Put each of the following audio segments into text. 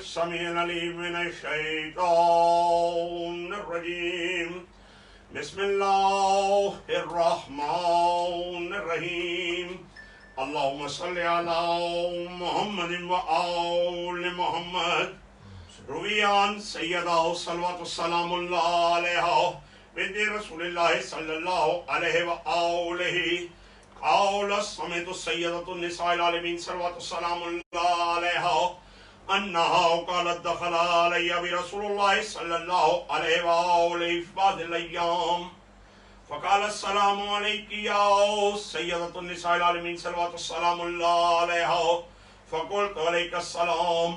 السميع العليم من الشيطان الرجيم بسم الله الرحمن الرحيم اللهم صل على محمد وآل محمد روي عن سيدة صلوات السلام الله عليها بنت رسول الله صلى الله عليه وآله قال سمعت السيدة النساء العالمين صلوات السلام الله عليها أنها قالت دخل علي برسول الله صلى الله عليه وآله في بعض الأيام فقال السلام عليك يا سيدة النساء العالمين صلوات السلام الله عليها فقلت عليك السلام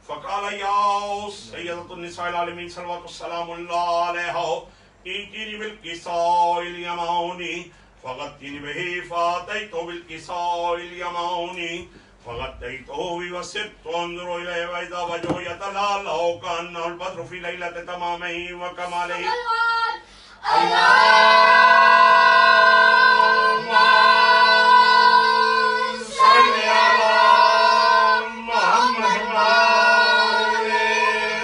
فقال يا سيدة النساء العالمين صلوات السلام الله عليها ائتني بالكساء اليماني فغطيني به فأتيته بالكساء اليماني فغطيته وسرت انظر إليه وإذا وجهه يتلألأ كأنه البدر في ليلة تمامه وكماله اللهم صل على محمد وآل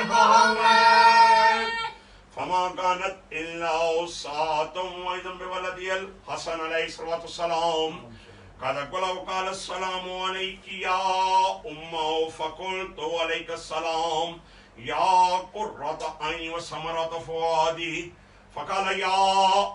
محمد فما كانت إلا ساعة وإذا بولدي الحسن عليه الصلاة والسلام قد قال السلام عليك يا أمه فقلت عليك السلام يا قرة عيني وثمرة فؤادي فقال يا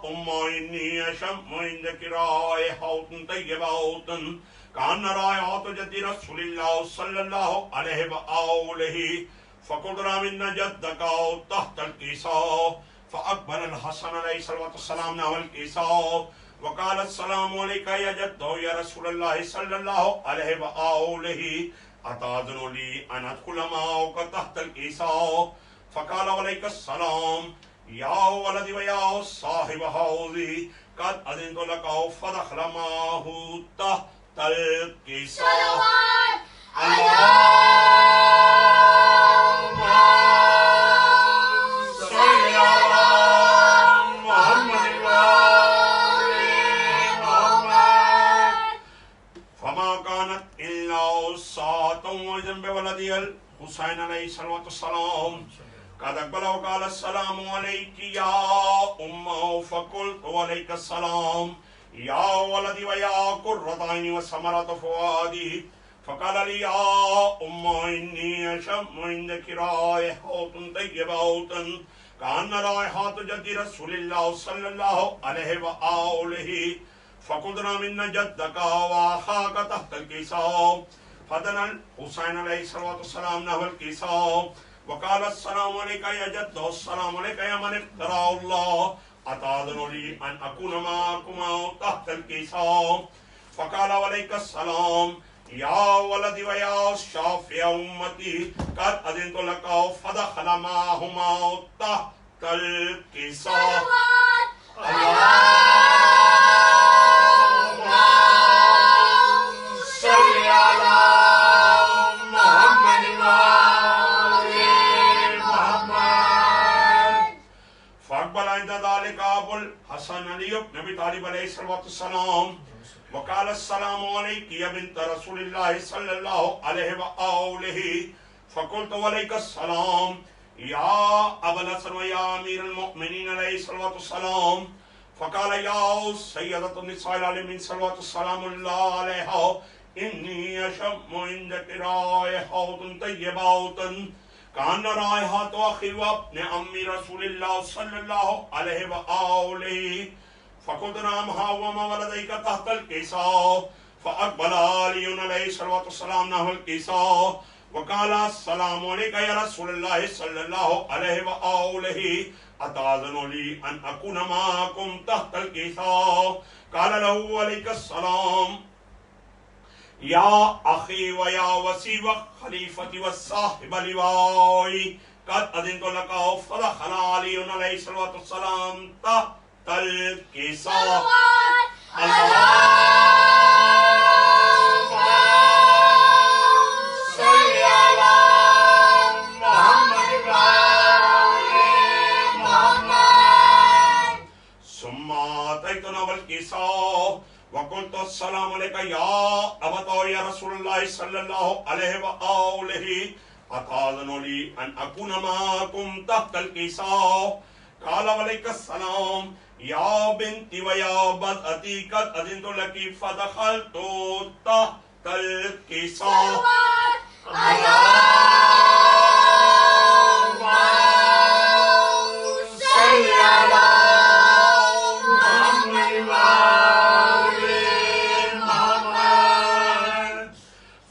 أمه إني أشم عندك رائحة طيبة كأن رائحة جد رسول الله صلى الله عليه وآله فقلت من جدك تحت الكساء فأقبل الحسن عليه الصلاة والسلام نحو الكساء وقال السلام عليك يا جد يا رسول الله صلى الله عليه وآله أتأذن لي أن أدخل معك تحت الكساء فقال عليك السلام يا ولدي ويا صاحب حوضي قد أذنت لك فدخل معه تحت الكساء اللهم صل على محمد وآل محمد فما كانت إلا ساعة وإذا بولدي الحسين عليه الصلاة والسلام قد أقبل وقال السلام عليك يا أمه فقلت عليك السلام يا ولدي ويا قرة عيني وثمرة فؤادي فقال لي يا أمه إني أشم عندك رائحة طيبة كأن رائحة جد رسول الله صلى الله عليه وآله فقدنا من جدك وأخاك تحت الكساء فدنا الحسين عليه الصلاة والسلام نحو الكساء وقال السلام عليك يا جد السلام عليك يا من اختار الله أتأذن لي أن أكون معكما تحت الكساء فقال عليك السلام يا ولدي ويا شافع أمتي قد أذنت لك فدخل معهما تحت الكساء اللهم صل على محمد وآل محمد فأقبل عند ذلك أبو الحسن علي بن أبي طالب عليه الصلاة والسلام وقال السلام عليك يا بنت رسول الله صلى الله عليه وآله فقلت عليك السلام يا أبا الحسن ويا أمير المؤمنين عليه الصلاة والسلام فقال يا سيدة النساء العالمين صلوات السلام الله عليها إني أشم عندك رائحة طيبة كأن رائحة أخي وابن عمي رسول الله صلى الله عليه وآله فقلت نعم ها وما ولديك تحت الكساء فأقبل علي عليه الصلاة والسلام نحو الكساء وقال السلام عليك يا رسول الله صلى الله عليه وآله أتأذن لي أن أكون معكم تحت الكساء قال له عليك السلام يا أخي ويا وسي وخليفتي والصاحب لوائي قد أذنت لك فدخل علي عليه الصلاة والسلام تحت الكساء اللهم صل على محمد وآل محمد ثم أتيتنا بالكساء وقلت السلام عليك يا أبا يا رسول الله صلى الله عليه وآله أتأذن لي أن أكون معكم تحت الكساء؟ قال وعليك السلام يا بنتي ويا بنتي قد أذنت لك فدخلت تحت الكساء.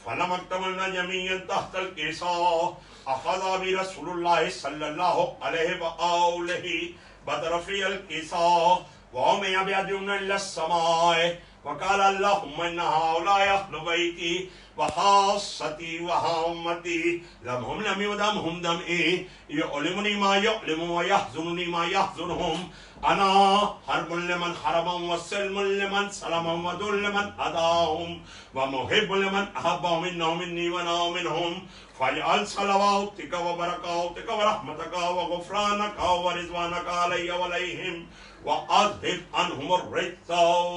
فلما اكتملنا جميعا تحت الكساء أخذ برسول الله صلى الله عليه وآله بطرفي الكساء وهم بيدهم إلى السماء وقال اللهم إن هؤلاء أهل بيتي وخاصتي وهامتي لم يدمهم دمئي يؤلمني ما يؤلم ويحزنني ما يحزنهم أنا حرب لمن حربهم وسلم لمن سلمهم ودل لمن أداهم ومحب لمن أحبهم إنه مني وأنا منهم فاجعل صلواتك وبركاتك ورحمتك وغفرانك ورضوانك علي وعليهم وأذهب عنهم الرجس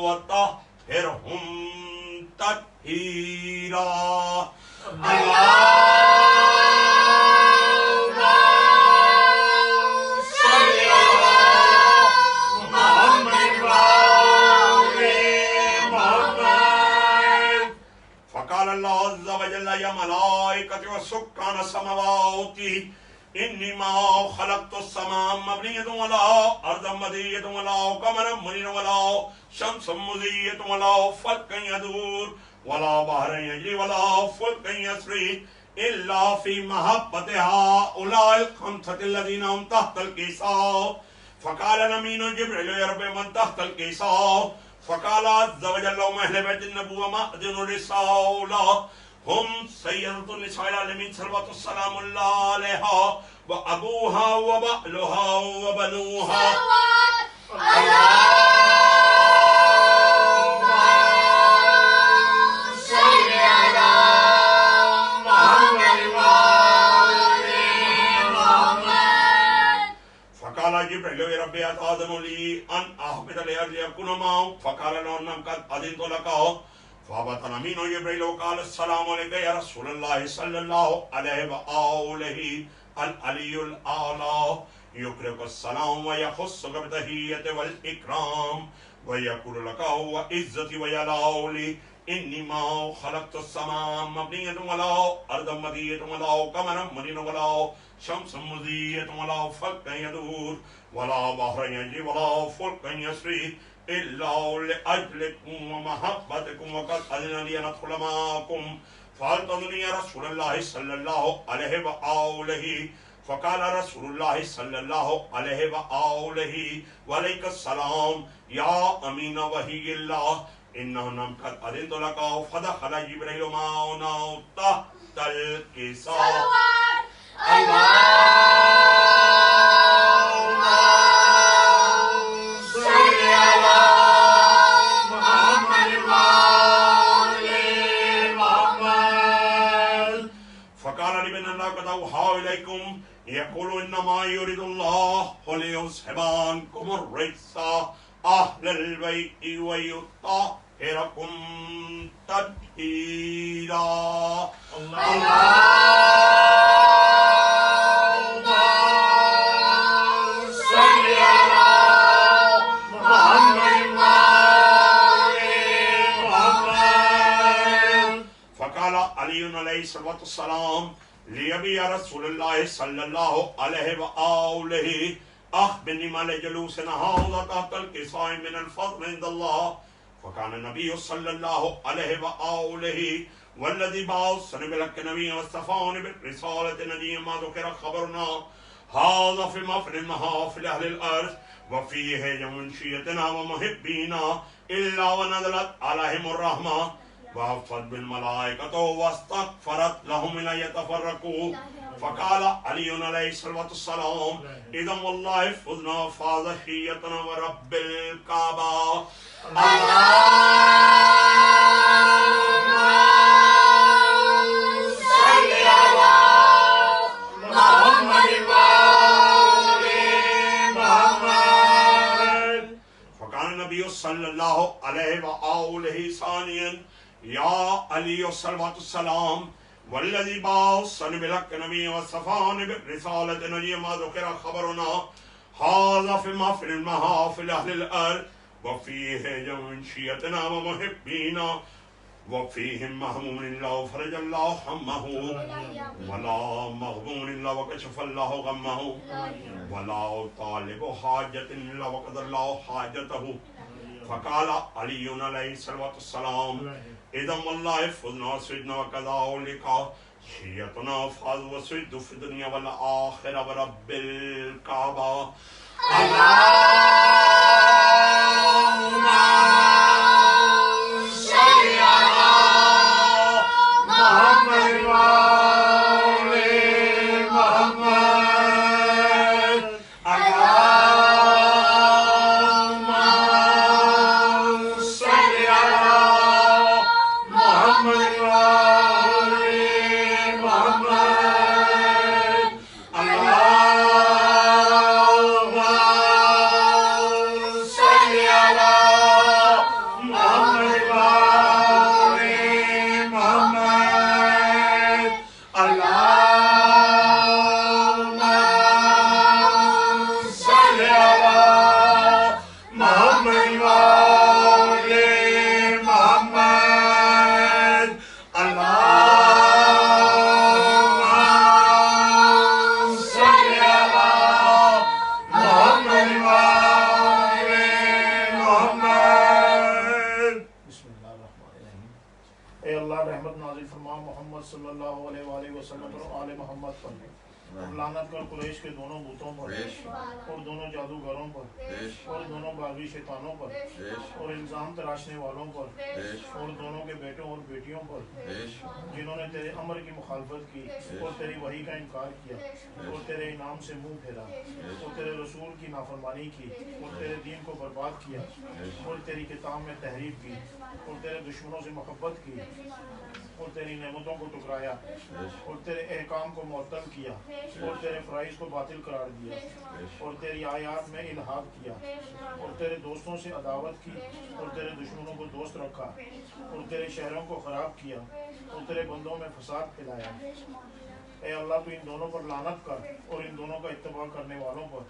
وطهرهم تطهيرا. فقال الله عز وجل يا ملائكتي وسكان السماوات إني ما خلقت السماء مبنية ولا أرض مدية ولا قمرا منيرا ولا شمس مضية ولا فلك يدور ولا بحر يجري ولا فلك يسري إلا في محبة هؤلاء الخمسة الذين هم تحت الكساء. فقال الأمين جبريل يا رب من تحت الكساء؟ فقال عز وجل هم أهل بيت النبوة مأذن الرسالة هم سيدة النساء العالمين صلوات السلام الله عليها وأبوها وبألها وبنوها. فقال جبريل يا ربي أتأذن لي أن أهبط لأجل أكون معهم؟ فقال له نعم قد أذنت لك. فهبط الأمين جبريل وقال السلام عليك يا رسول الله صلى الله عليه وآله العلي الأعلى يقرئك السلام ويخصك بتحية والإكرام ويقول لك هو عزتي وجلالي إني ما خلقت السماء مبنية ولا أرض مدية ولا قمرا منيرا ولا شمس مضية ولا فلك يدور ولا بحر يجري ولا فلك يسري إلا لأجلكم ومحبتكم وقد أذن لي أن أدخل معكم فألتظني يا رسول الله صلى الله عليه وآله. فقال رسول الله صلى الله عليه وآله وعليك السلام يا أمين وحي الله إنه نم قد أذنت لك. فدخل جبريل معنا تحت الكساء. إليكم يقول إنما يريد الله ليذهب عنكم الرجس أهل البيت ويطهركم تطهيرا. فقال علي عليه الصلاة والسلام ليبي يا رسول الله صلى الله عليه وآله أخبرني ما لجلوسنا هذا تحت الكساء من الفضل عند الله. فكان النبي صلى الله عليه وآله والذي بعثني بالحق نبيا واصطفاني بالرسالة نبيا ما ذكر خبرنا هذا في محفل محافل أهل الأرض وفيه من شيتنا ومحبينا إلا ونزلت عليهم الرحمة وحفت بالملائكة واستغفرت لهم أن يتفرقوا. فقال علي عليه الصلاة والسلام إذا والله فزنا فاز شيتنا ورب الكعبة. فكان النبي صلى الله عليه وآله ثانيا يا علي الصلاة والسلام والذي بعثني بالحق نبيا وصفاني بالرسالة نجيا ما ذكر خبرنا هذا في محفل المحافل أهل الأرض وفيه جمع شيتنا ومحبينا وفيهم مهموم الله فرج الله همه ولا مغبون الله وكشف الله غمه ولا طالب حاجة إلا وقضى الله حاجته. فقال علي عليه الصلاة والسلام إذا والله فضنا وسجنا وكذلك شيئتنا فاز وسجد في الدنيا والآخرة ورب الكعبة. اللهم صل على محمد وآل محمد. اللهم صل على محمد وآل محمد. اللهم صل على محمد وآل محمد. اللهم صل على محمد وآل محمد. اللهم صل على محمد وآل محمد. بسم اللہ الرحمن الرحیم۔ اے اللہ رحمت نازل فرما محمد صلی اللہ علیہ وآلہ وسلم اور آل محمد پر، اور لعنت کر قریش کے دونوں بتوں پر اور دونوں جادوگروں پر اور دونوں باغی شیطانوں پر اور الزام تراشنے والوں پر اور دونوں کے بیٹوں اور بیٹیوں پر جنہوں نے تیرے امر کی مخالفت کی اور تیری وحی کا انکار کیا اور تیرے انعام سے منہ پھیرا اور تیرے رسول کی نافرمانی کی اور تیرے دین کو برباد کیا اور تیری کتاب میں تحریف کی اور تیرے دشمنوں سے محبت کی اور تیری نعمتوں کو ٹکرایا اور تیرے احکام کو معطل کیا اور تیرے فرائض کو باطل قرار دیا اور تیری آیات میں الحاد کیا اور تیرے دوستوں سے عداوت کی اور تیرے دشمنوں کو دوست رکھا اور تیرے شہروں کو خراب کیا اور تیرے بندوں میں فساد پھیلایا۔ اے اللہ تو ان دونوں پر لعنت کر اور ان دونوں کا اتباع کرنے والوں پر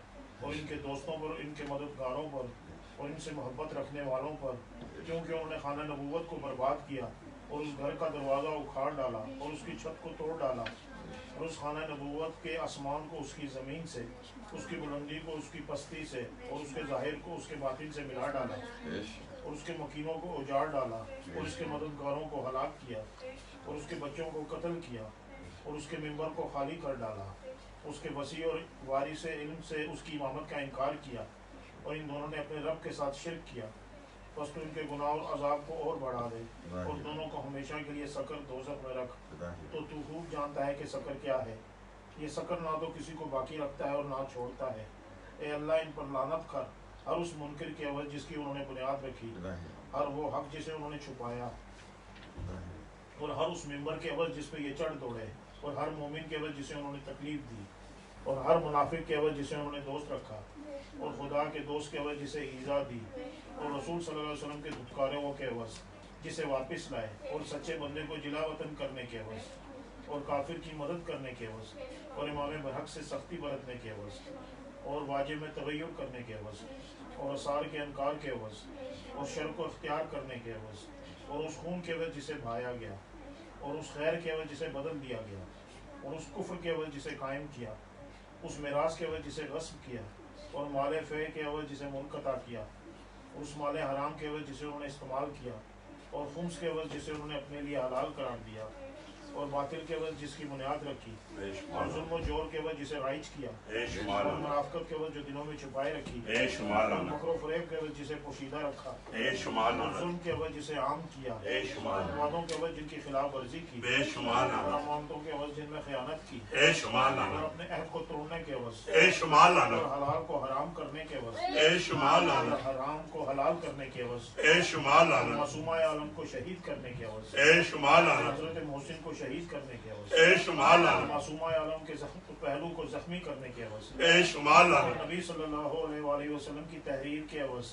اور ان کے دوستوں پر، ان کے مددگاروں پر اور ان سے محبت رکھنے والوں پر، کیونکہ انہوں نے خانہ نبوت کو برباد کیا اور اس گھر کا دروازہ اکھاڑ ڈالا اور اس کی چھت کو توڑ ڈالا اور اس خانہ نبوت کے آسمان کو اس کی زمین سے، اس کی بلندی کو اس کی پستی سے اور اس کے ظاہر کو اس کے باطن سے ملا ڈالا اور اس کے مکینوں کو اجاڑ ڈالا اور اس کے مددگاروں کو ہلاک کیا اور اس کے بچوں کو قتل کیا اور اس کے ممبر کو خالی کر ڈالا، اس کے وسیع اور وارث علم سے اس کی امامت کا انکار کیا اور ان دونوں نے اپنے رب کے ساتھ شرک کیا۔ بس تو ان کے گناہ اور عذاب کو اور بڑھا دے اور دونوں کو ہمیشہ کے لیے سقر دوزخ میں رکھ۔ تو خوب جانتا ہے کہ سقر کیا ہے، یہ سقر نہ تو کسی کو باقی رکھتا ہے اور نہ چھوڑتا ہے۔ اے اللہ ان پر لعنت کر، ہر اس منکر کی عوض جس کی انہوں نے بنیاد رکھی، ہر وہ حق جسے انہوں نے چھپایا، اور ہر اس ممبر کے عوض جس پہ یہ چڑھ دوڑے، اور ہر مومن کے عوض جسے انہوں نے تکلیف دی، اور ہر منافق کے عوض جسے انہوں نے دوست رکھا، اور خدا کے دوست کے عوض جسے ایذا دی، اور رسول صلی اللہ علیہ وسلم کے دھتکارے وہ کے عوض جسے واپس لائے، اور سچے بندے کو جلا وطن کرنے کے عوض، اور کافر کی مدد کرنے کے عوض، اور امام برحق سے سختی برتنے کے عوض، اور واجب میں تغیر کرنے کے عوض، اور اثار کے انکار کے عوض، اور شر کو اختیار کرنے کے عوض، اور اس خون کے عوض جسے بہایا گیا، اور اس خیر کے عوض جسے بدل دیا گیا، اور اس کفر کے عوض جسے قائم کیا، اس میراث کے عوض جسے غصب کیا، اور مال فے کے عوض جسے منقطع کیا، اور اس مال حرام کے عوض جسے انہوں نے استعمال کیا، اور خمس کے عوض جسے انہوں نے اپنے لیے حلال قرار دیا، اور باطل کے عوض جس کی بنیاد رکھی، اور ظلم و جور کے عوض جسے رائج کیا، اور منافقت کے عوض جو دلوں میں چھپائے رکھی، اور مکر و فریب کے عوض جسے پوشیدہ رکھا، اور ظلم کے عوض جسے عام کیا، اور وعدوں کے عوض جن کی خلاف ورزی کی، اور امانتوں کے عوض جن میں خیانت کی، اور اپنے عہد کو توڑنے کے عوض، اور حلال کو حرام کرنے کے عوض، اور حرام کو حلال کرنے کے عوض، اور معصومہ عالم کو شہید کرنے کے عوض، حضرت محسن کو شہید کرنے کے عوض، معصومہ عالم کے پہلو کو زخمی کرنے کے عوض، اور نبی صلی اللہ علیہ وآلہ وسلم کی تحریر کے عوض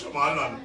شمالن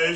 اے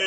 اے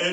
اے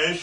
اے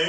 اے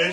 اے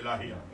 الہی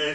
اے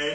اے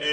اے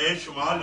اے شمالن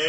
اے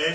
اے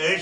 اے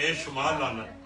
اے شمالن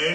اے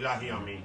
الہی آمین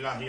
الہی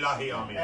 الہی آمین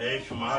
بے شمار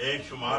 بے شمار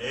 بے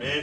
بے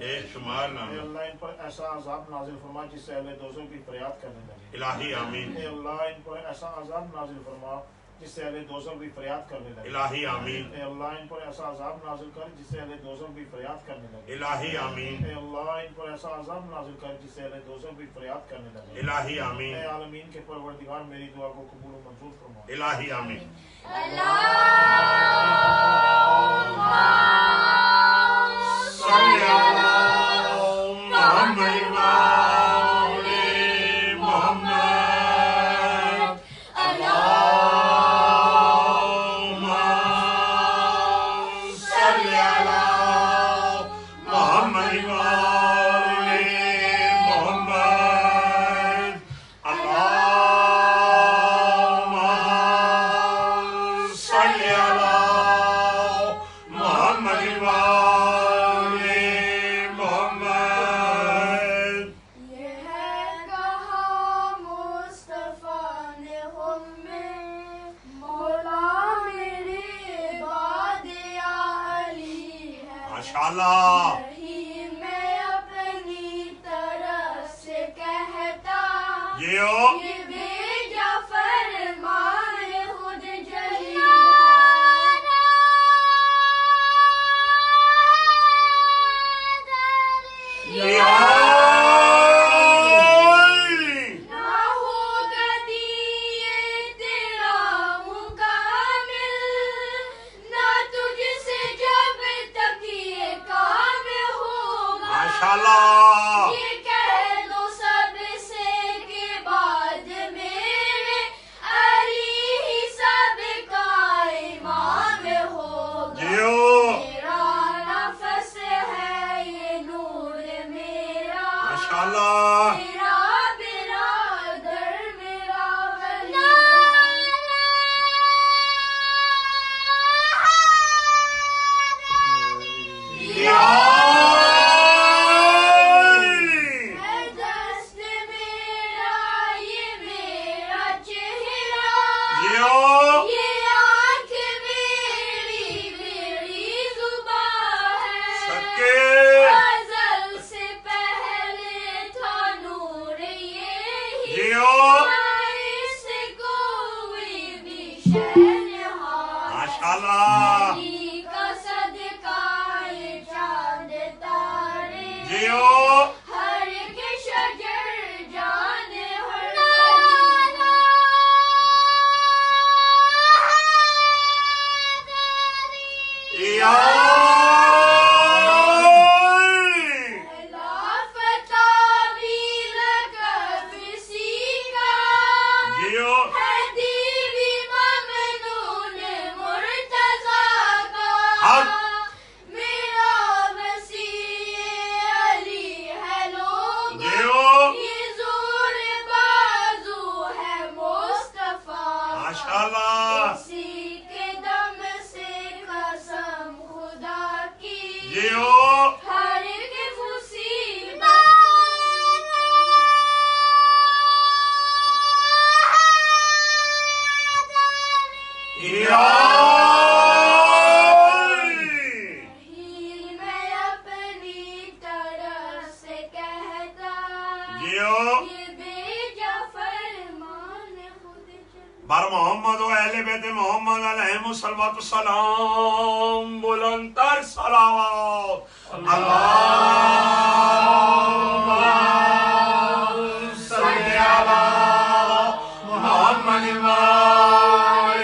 بے شمار اے اللہ ان پر ایسا عذاب نازل فرما جس سے اہل دوزخ بھی فریاد کرنے لگے الہی آمین اے اللہ ان پر ایسا عذاب نازل فرما جس سے اہل دوزخ بھی فریاد کرنے لگے الہی آمین اے اللہ ان پر ایسا عذاب نازل کر جس سے اہل دوزخ بھی فریاد کرنے لگے الہی آمین اے اللہ ان پر ایسا عذاب نازل کر جس سے اہل دوزخ بھی فریاد کرنے لگے الہی آمین اے عالمین کے پروردگار میری دعا کو قبول و منظور فرما الہی آمین صلی اللہ محمد محمد اللہم صلی اللہ محمد محمد اللہم صلی اللہ محمد محمد یہ ہے کہا مصطفیٰ نے ہم میں مولا میرے بعد یا علی ہے ماشاءاللہ یہی میں اپنی طرف سے کہتا یہ بھیجا فرمان خود جلی نہ ہوگا دیے تیرا مکمل نہ تجھ سے جب تک یہ کام ہوگا ماشاءاللہ یہ کہہ دو سب سے کہ بعد میرے علی ہی سب کا امام ہوگا میرا نفس ہے یہ نور میرا ماشاءاللہ میرا برادر میرا ولی ہے دست میرا یہ میرا چہرہ یہ آنکھ میری میری زبان ہے ازل سے پہلے تھا نور یہی اس کوئی بھی شے نہاد ماشاءاللہ علی کا صدقہ یہ چاند تارے ہر ایک شجر جان ہر لا فتح بھی لقب اسی کا ہے دیوی ممنون مرتضی جیو ہر ایک مصیبت میں اپنی طرف سے کہتا جیو یہ بے فرمان خود بر محمد و اہل بیت محمد علیہم الصلوۃ والسلام بلند تر صلوات اللہم صلی علی محمد و آل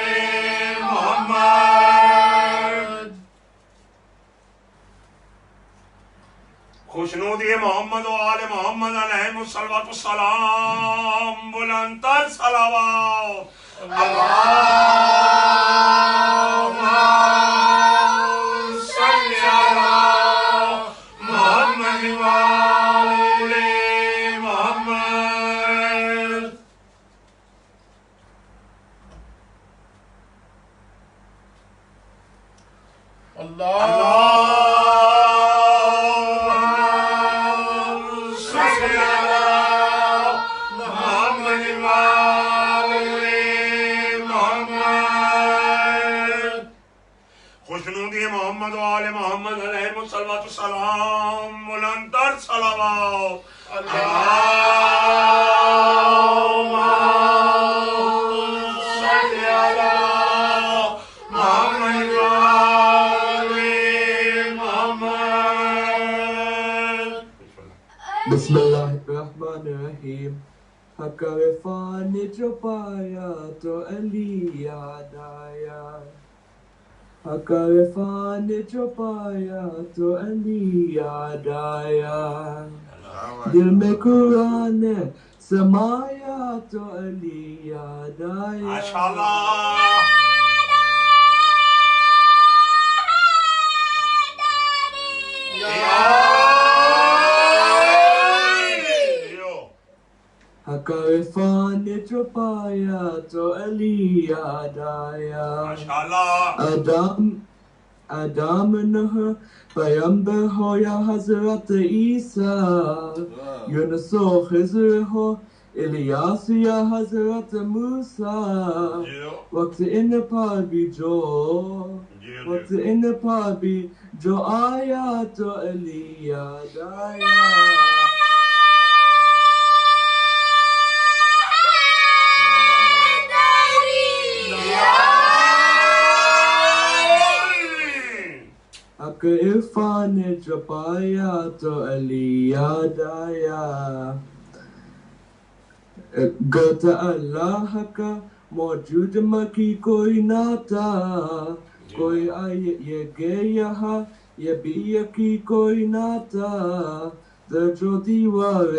محمد خوشنودی محمد و آل محمد علیہم الصلوۃ والسلام بلند تر صلوات اللہم صلی علی محمد و آل محمد خوشنودی محمد و آل محمد علیہم الصلوۃ والسلام بلند تر صلوات اللہم صلی علی محمد و آل محمد بسم اللہ الرحمن الرحیم حق عرفان نے جو پایا تو علی یاد آیا حق عرفان نے جو پایا تو علی یاد آیا دل میں قرآن سمایا تو علی یاد آیا ماشاءاللہ حق عرفان نے جو پایا تو علی یاد آیا آدم نوح پیغمبر ہو یا حضرت عیسیٰ یونس و خضر ہو الیاس یا حضرت موسیٰ وقت ان پر بھی جو آیا تو علی یاد آیا حق عرفان نے جو پایا تو علی یاد آیا گرتا اللہ کا موجود مکی کوئی نہ تھا کوئی آئے یہ گئے یہاں یہ بھی یکی کوئی نہ تھا در جو دیوار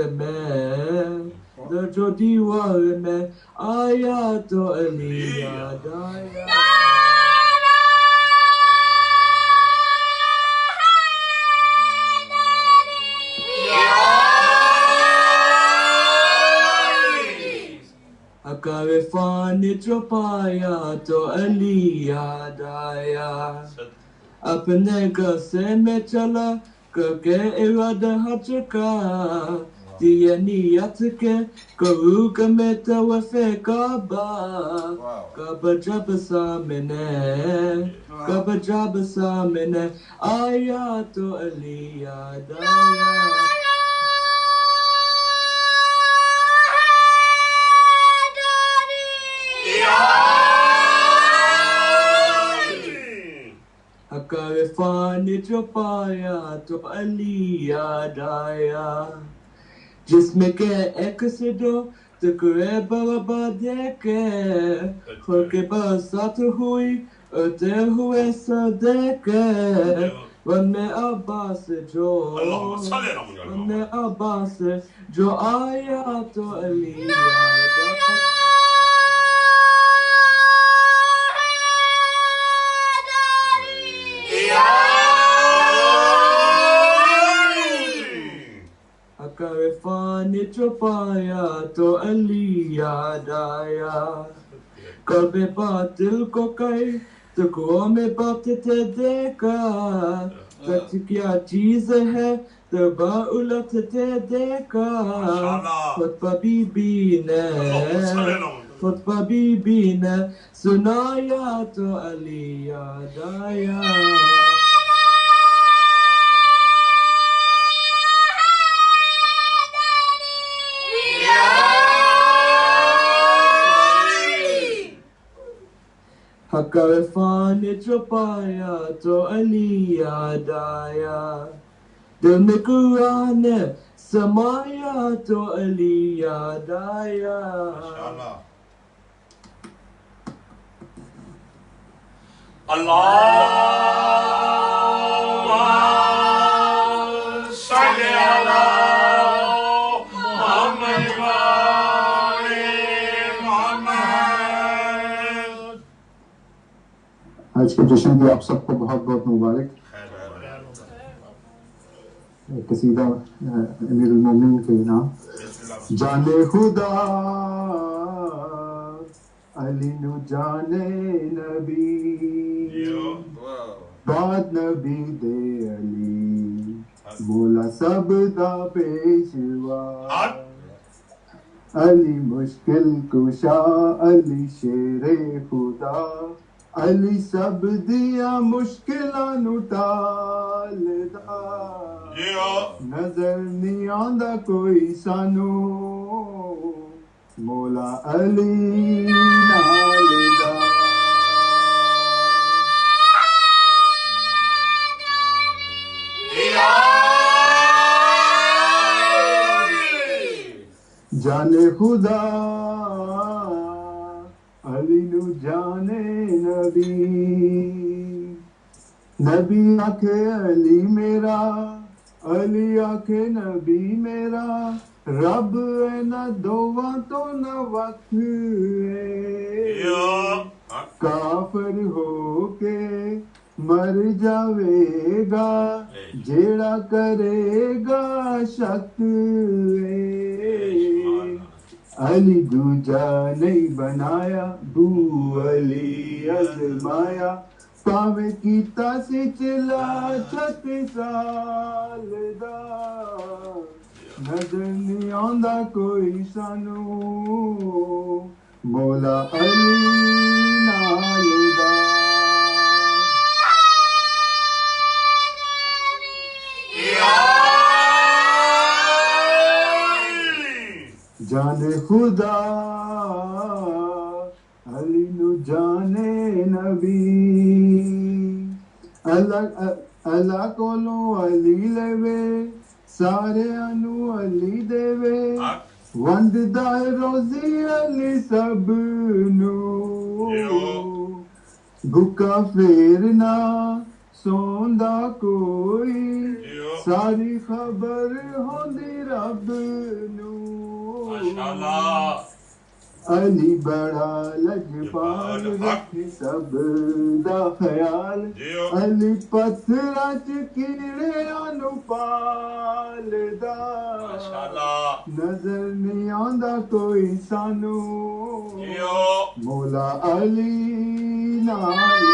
میں آیا تو علی یاد آیا حق عرفان نے جو پایا تو علی یاد آیا اپنے گھر سے میں چلا کر کے ارادہ حج کا دیے نیت کے کروں گا میں طواف کعبہ جب سامنے آیا تو علی یاد آیا حق عرفان نے جو پایا تو علی یاد آیا جس میں کہ ایک سے دو تکرے برابر دیکھے خور کے برسات ہوئی اڑتے ہوئے سر دیکھے ون عباس جو آیا تو علی یاد آیا حق عرفان نے جو پایا تو علی یاد آیا کعبے باطل کو کئی ٹکڑوں میں بانٹتے دیکھا سچ کیا چیز ہے تبا الٹتے دیکھا خطبہ بی بی نے خطبہ بی بی نے سنایا تو علی یاد آیا حق عرفان نے چھپایا تو علی یاد آیا دل میں قرآن سمایا تو علی یاد آیا اللهم صل على محمد وآل محمد. آج کے جشن کی آپ سب کو بہت بہت مبارک. قصیدہ امیر المومنین کے نام. جانے خدا علی نو جانے نبی بعد نبی دے علی مولا سب دا پیشوا علی مشکل کشا علی شیر خدا علی سب دیا مشکلاں نو ٹالدا نظر نہیں آندا کوئی سانو مولا علی نال دا جانے خدا علی نو جانے نبی نبی آکھے علی میرا علی آکھے نبی میرا رب ہے نہ دوواں تو نہ وقت ہے کافر ہو کے مر جاوے گا جیڑا کرے گا شک ہے علی دوجا نہیں بنایا بو علی ازمایا پاویں کیتا سی چلا 36 سال دا نظر نہیں آندا کوئی سانو مولا علی نال دا جانے خدا علی نو جانے نبی اللہ کولوں علی لوے سارے انو علی دے ونڈ دا روزی علی سب نو بھوکا پھیرنا سوندا کوئی ساری خبر ہوندی رب نو علی بڑا لجپال رکھے سب دا خیال علی پتھراں چ کیڑیاں نو پالدا نظر نہیں آندا کوئی سانو مولا علی نال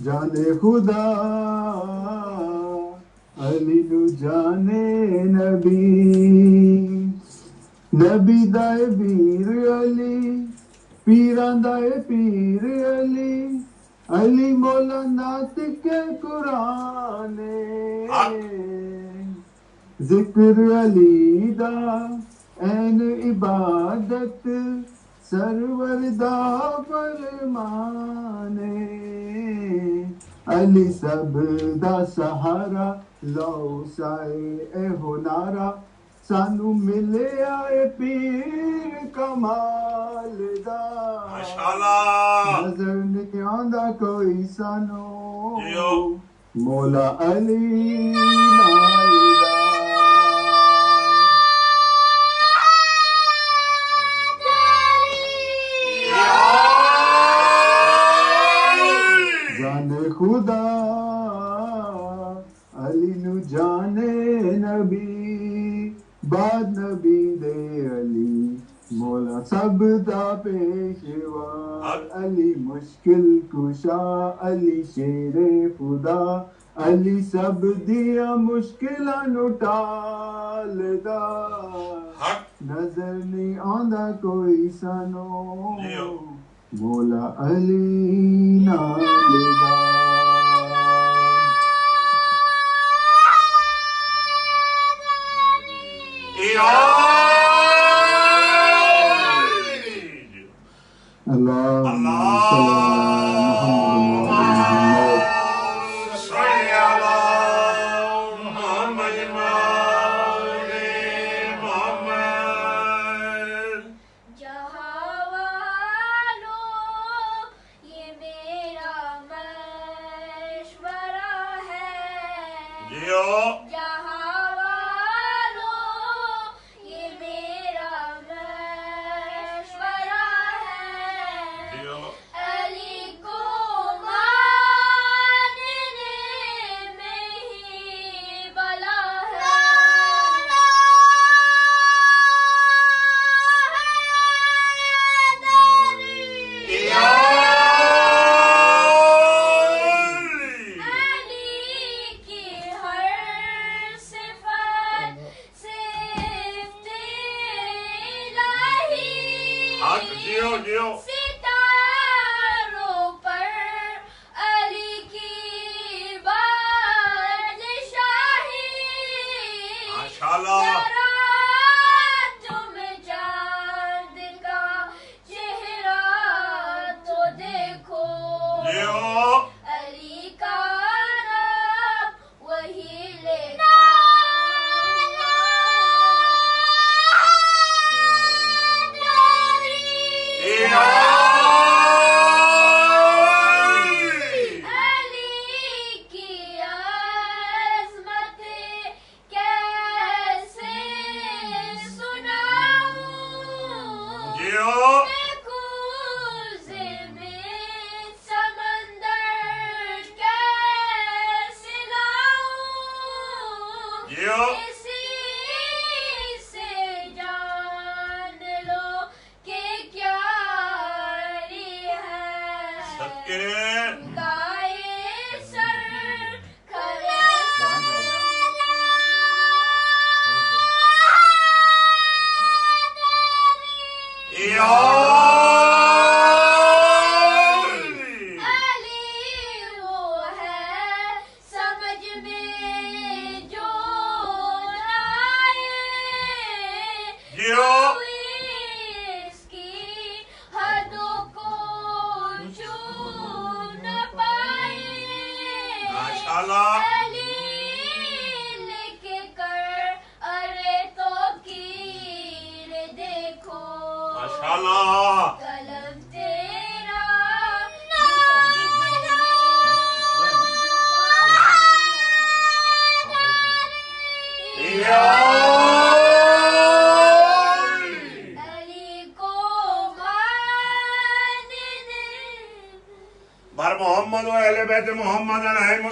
جانے خدا علی نو جانے نبی نبی دائے ویر علی پیراں دائے پیر علی علی مولا ناطق قرآن ذکر علی دا این عبادت سرور دا فرمانے علی سب دا سہارا لو سائے اے ہنارا سانو ملے آئے پیر کمال دا نظر نہیں آندا کوئی سانو مولا علی نال دا جانے خدا علی نو جانے نبی بعد نبی سب دا پیشوا علی مشکل کشا علی شیر خدا علی سب دیا مشکلاں نو ٹالدا نظر نہیں آندا کوئی سانو مولا علی نال دا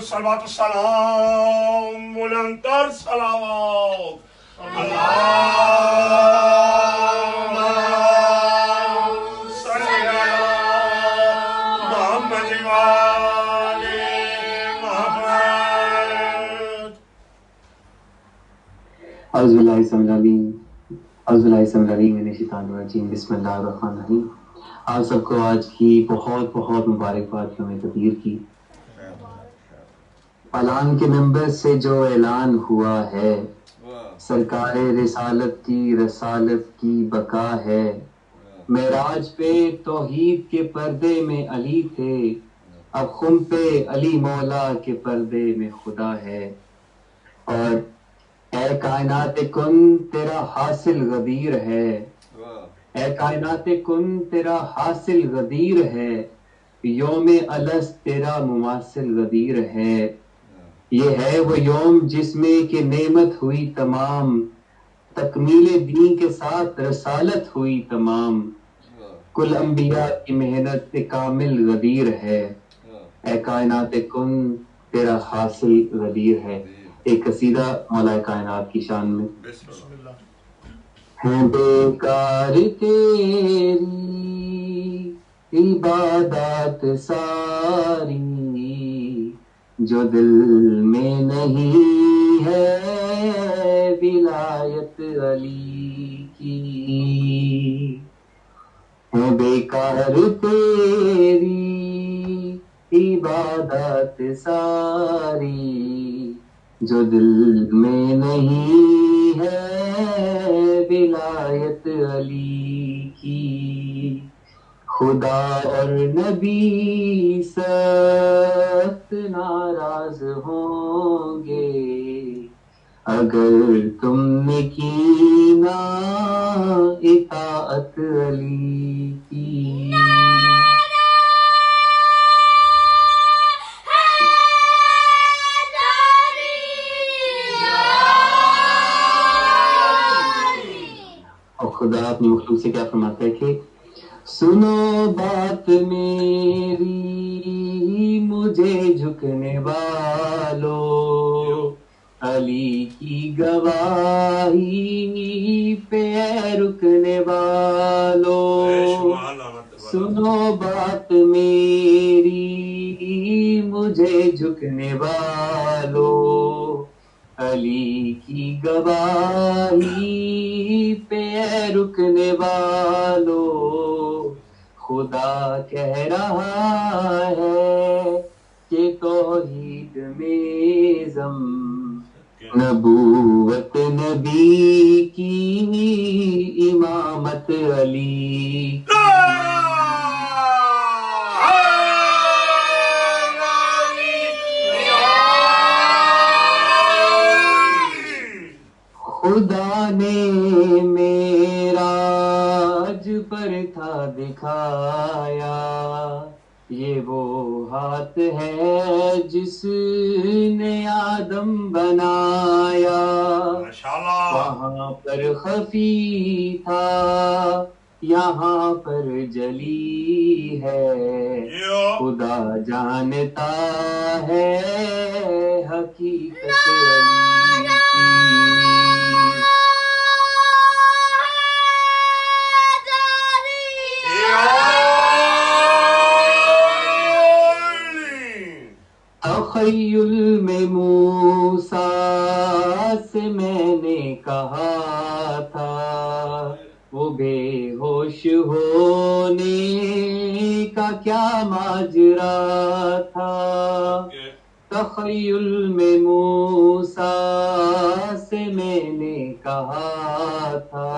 صلوات السلام بلندتر صلوات اللهم صل على محمد وآل محمد. اعوذ باللہ السمیع العلیم من الشیطان الرجیم. بسم اللہ الرحمن الرحیم. آپ سب کو آج کی بہت بہت مبارکباد یوم تطہیر کی. اعلان کے ممبر سے جو اعلان ہوا ہے سرکار رسالت کی بقا ہے. معراج پہ توحید کے پردے میں علی تھے اب خم پہ علی مولا کے پردے میں خدا ہے. اور اے کائنات کن تیرا حاصل غدیر ہے اے کائنات کن تیرا حاصل غدیر ہے یوم الست تیرا مماثل غدیر ہے. یہ ہے وہ یوم جس میں کہ نعمت ہوئی تمام تکمیل دین کے ساتھ رسالت ہوئی تمام کل انبیاء کی محنت کامل غدیر ہے. اے کائنات کن تیرا حاصل غدیر ہے. ایک قصیدہ مولا کائنات کی شان میں. ہے بیکار تیری عبادات ساری، جو دل میں نہیں ہے ولایت علی کی، ہے بیکار تیری عبادات ساری، جو دل میں نہیں ہے ولایت علی کی، خدا اور نبی سخت ناراض ہوں گے اگر تم نے کی نا اطاعت علی کی۔ اور خدا اپنی مخلوق سے کیا فرماتا ہے کہ سنو بات میری مجھے جھکنے والو، علی کی گواہی پہ رکنے والو، سنو بات میری مجھے جھکنے والو، علی کی گواہی پہ رکنے والو، خدا کہہ رہا ہے کہ توحید میں ضم نبوت نبی کی امامت علی کی۔ خدا نے معراج پر تھا دکھایا، یہ وہ ہاتھ ہے جس نے آدم بنایا، وہاں پر خفی تھا یہاں پر جلی ہے، خدا جانتا ہے حقیقت علی کی۔ تخیل میں موسیٰ سے میں نے کہا تھا، وہ بے ہوش ہونے کا کیا ماجرا تھا، تخیل میں موسیٰ سے میں نے کہا تھا،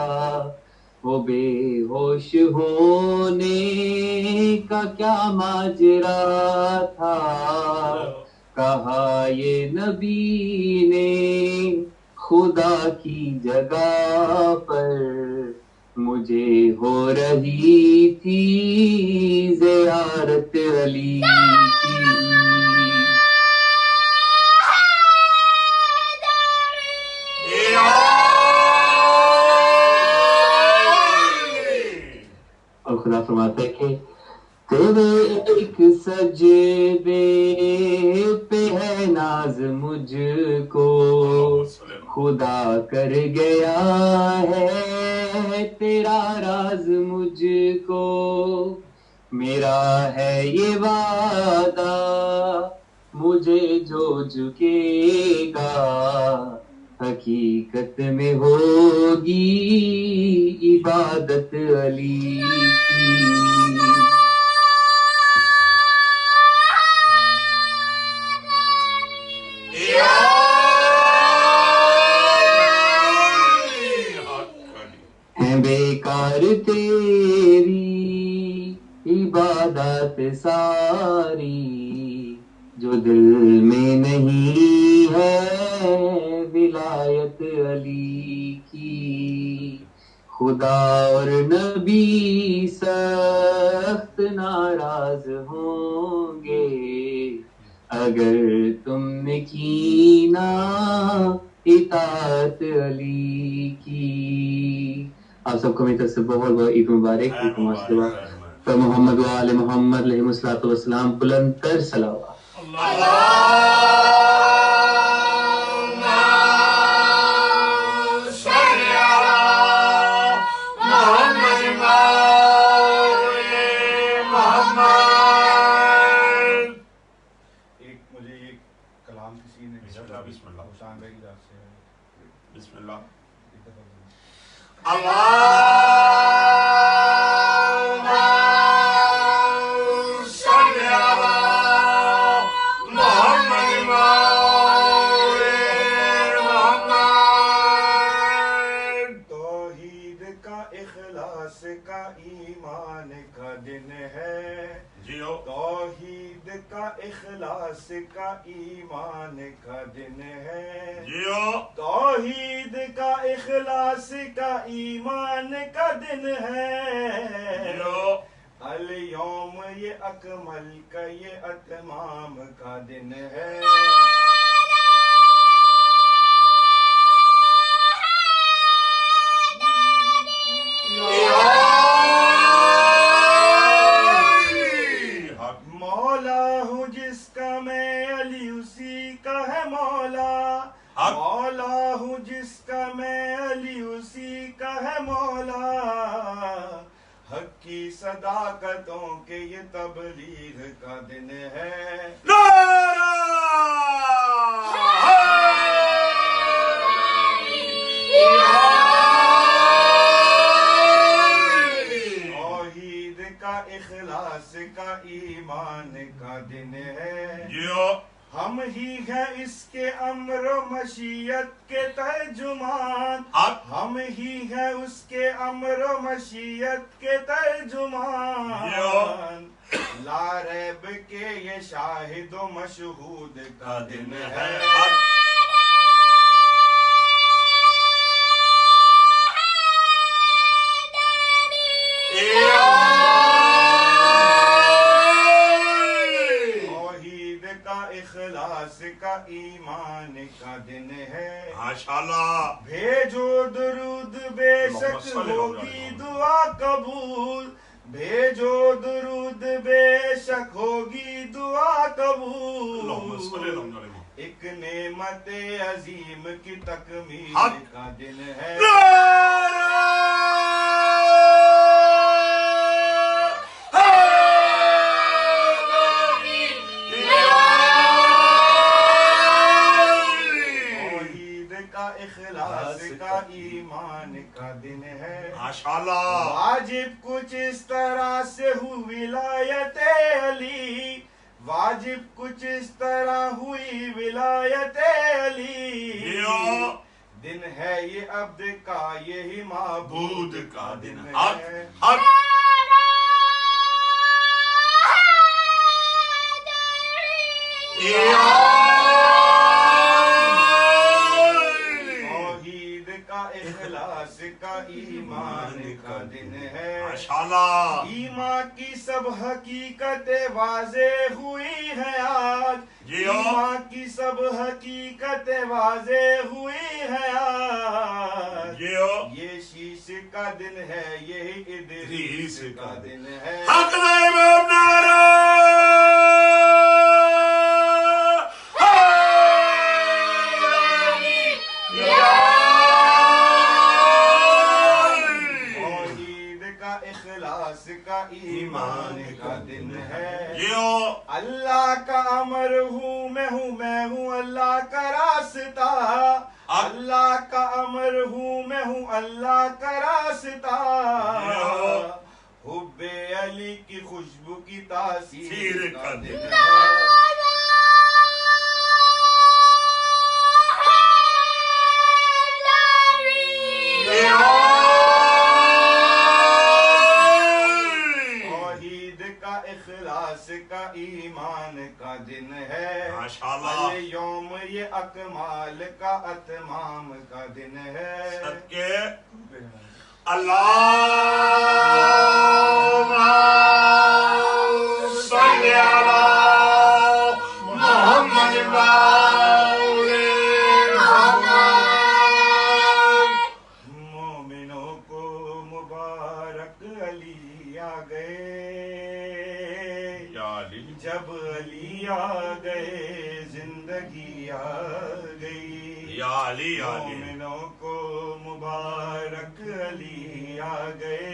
وہ بے ہوش ہونے کا کیا ماجرا تھا، کہا یہ نبی نے خدا کی جگہ پر، مجھے ہو رہی تھی زیارت علی کی۔ اور خدا فرماتا ہے کہ تیرے ایک سجدے پہ ہے ناز مجھ کو، خدا کر گیا ہے تیرا راز مجھ کو، میرا ہے یہ وعدہ مجھے جو جھکے گا حقیقت میں ہوگی عبادت علی کی۔ ہیں بیکار تیری عبادت ساری، جو دل میں نہیں ہے ولایت علی کی، خدا اور نبی سخت ناراض ہوں گے اگر تم نے کی نا اطاعت علی کی۔ آپ سب کو میری طرف سے بہت بہت عید مبارک، عید مبارک۔ تو محمد و آل محمد علیہ الصلوۃ والسلام، بلند تر صلوات۔ اللہم صل علی بسم اللہ اللہم صلی علی محمد محمد۔ توحید کا اخلاص کا ایمان کا دن ہے، جیو توحید کا اخلاص کا ایمان کا دن ہے، جیو توحید کا اخلاص کا ایمان کا دن ہے، جیو الیوم یہ اکمل کا یہ اتمام کا دن ہے، مولا ہوں جس کا میں علی اسی کا ہے مولا، مولا ہوں جس کا میں علی اسی کا ہے مولا، حق کی صداقتوں کے یہ تبلیغ کا دن ہے، توحید کا اخلاص کا ایمان کا دن ہے، جیو ہم ہی ہیں اس کے امر و مشیت کے ترجمان، ہم ہی ہیں اس کے امر و مشیت کے ترجمان، لا ریب کے یہ شاہد و مشہود کا دن ہے، توحید کا اخلاص کا ایمان کا دن ہے، ماشاءاللہ بھیجو درود بے شک ہوگی دعا قبول، بھیجو درود بے شک ہوگی دعا اللہم صلی قبول، اللہ علیہ وسلم۔ ایک نعمت عظیم کی تکمیل کا دن ہے، توحید کا اخلاص کا ایمان کا دن ہے، ماشاءاللہ واجب کچھ اس طرح سے ہوئی ولایت علی، واجب کچھ اس طرح ہوئی ولایت علی، دن ہے یہ عبد کا یہی معبود کا دن ہے، حق توحید کا اخلاص کا ایمان کا دن ہے، ماشاءاللہ ایمان کی سب حقیقتیں واضح ہوئی ہے آج، ایمان کی سب حقیقتیں واضح ہوئی ہے آج، جیو یہ شیش کا دن ہے یہی ادریس کا دن ہے، حق نائب نعرہ توحید کا اخلاص کا ایمان کا دن ہے، جیو اللہ کا امر ہوں میں اللہ کا راستہ، اللہ کا امر ہوں میں ہوں اللہ کا راستہ، حب علی کی خوشبو کی تاثیر کا دن ہے، توحید کا اخلاص کا ایمان کا دن ہے، ماشاءاللہ یوم یہ اکمال کا اتمام کا دن ہے، صدقے اللہم صلی علی محمد مومنوں کو مبارک علی آ گئے، یا علی جب علی آ گئے زندگی آ گئی، یا علی یا علی مومنوں کو مبارک علی آ گئے،